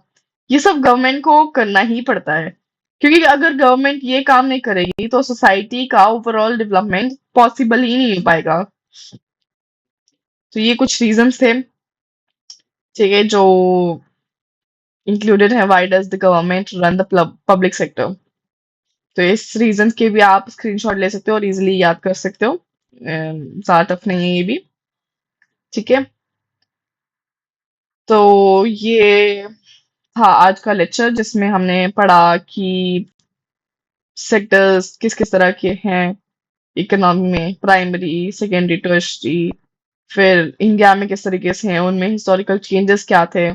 ये सब गवर्नमेंट को करना ही पड़ता है। क्योंकि अगर गवर्नमेंट ये काम नहीं करेगी तो सोसाइटी का ओवरऑल डेवलपमेंट पॉसिबल ही नहीं हो पाएगा। तो ये कुछ रीजंस थे, ठीक है, जो इंक्लूडेड है why does the government run the public sector. तो इस रीजन के भी आप स्क्रीनशॉट ले सकते हो और इजीली याद कर सकते हो, ज्यादा टफ नहीं है ये भी। ठीक है। तो ये था आज का लेक्चर, जिसमें हमने पढ़ा कि सेक्टर्स किस किस तरह के हैं इकोनॉमी में, प्राइमरी, सेकेंडरी, टर्शरी, फिर इंडिया में किस तरीके से हैं, उनमें हिस्टोरिकल चेंजेस क्या थे।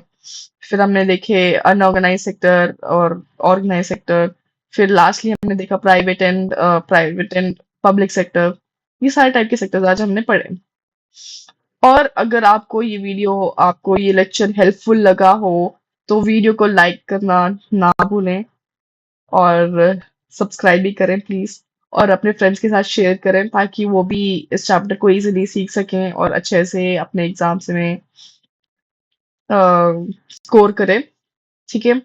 फिर हमने देखे अनऑर्गेनाइज सेक्टर और ऑर्गेनाइज सेक्टर। फिर लास्टली हमने देखा प्राइवेट एंड पब्लिक सेक्टर। ये सारे टाइप के सेक्टर्स आज हमने पढ़े। और अगर आपको ये लेक्चर हेल्पफुल लगा हो, तो वीडियो को लाइक करना ना भूलें, और सब्सक्राइब भी करें प्लीज। और अपने फ्रेंड्स के साथ शेयर करें ताकि वो भी इस चैप्टर को इजीली सीख सकें और अच्छे से अपने एग्जाम्स में स्कोर करें। ठीक है,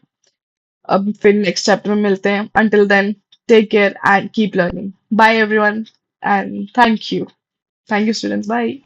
अब फिर नेक्स्ट चैप्टर में मिलते हैं। Until then, take care and keep learning. Bye everyone and thank you. Thank you students, bye.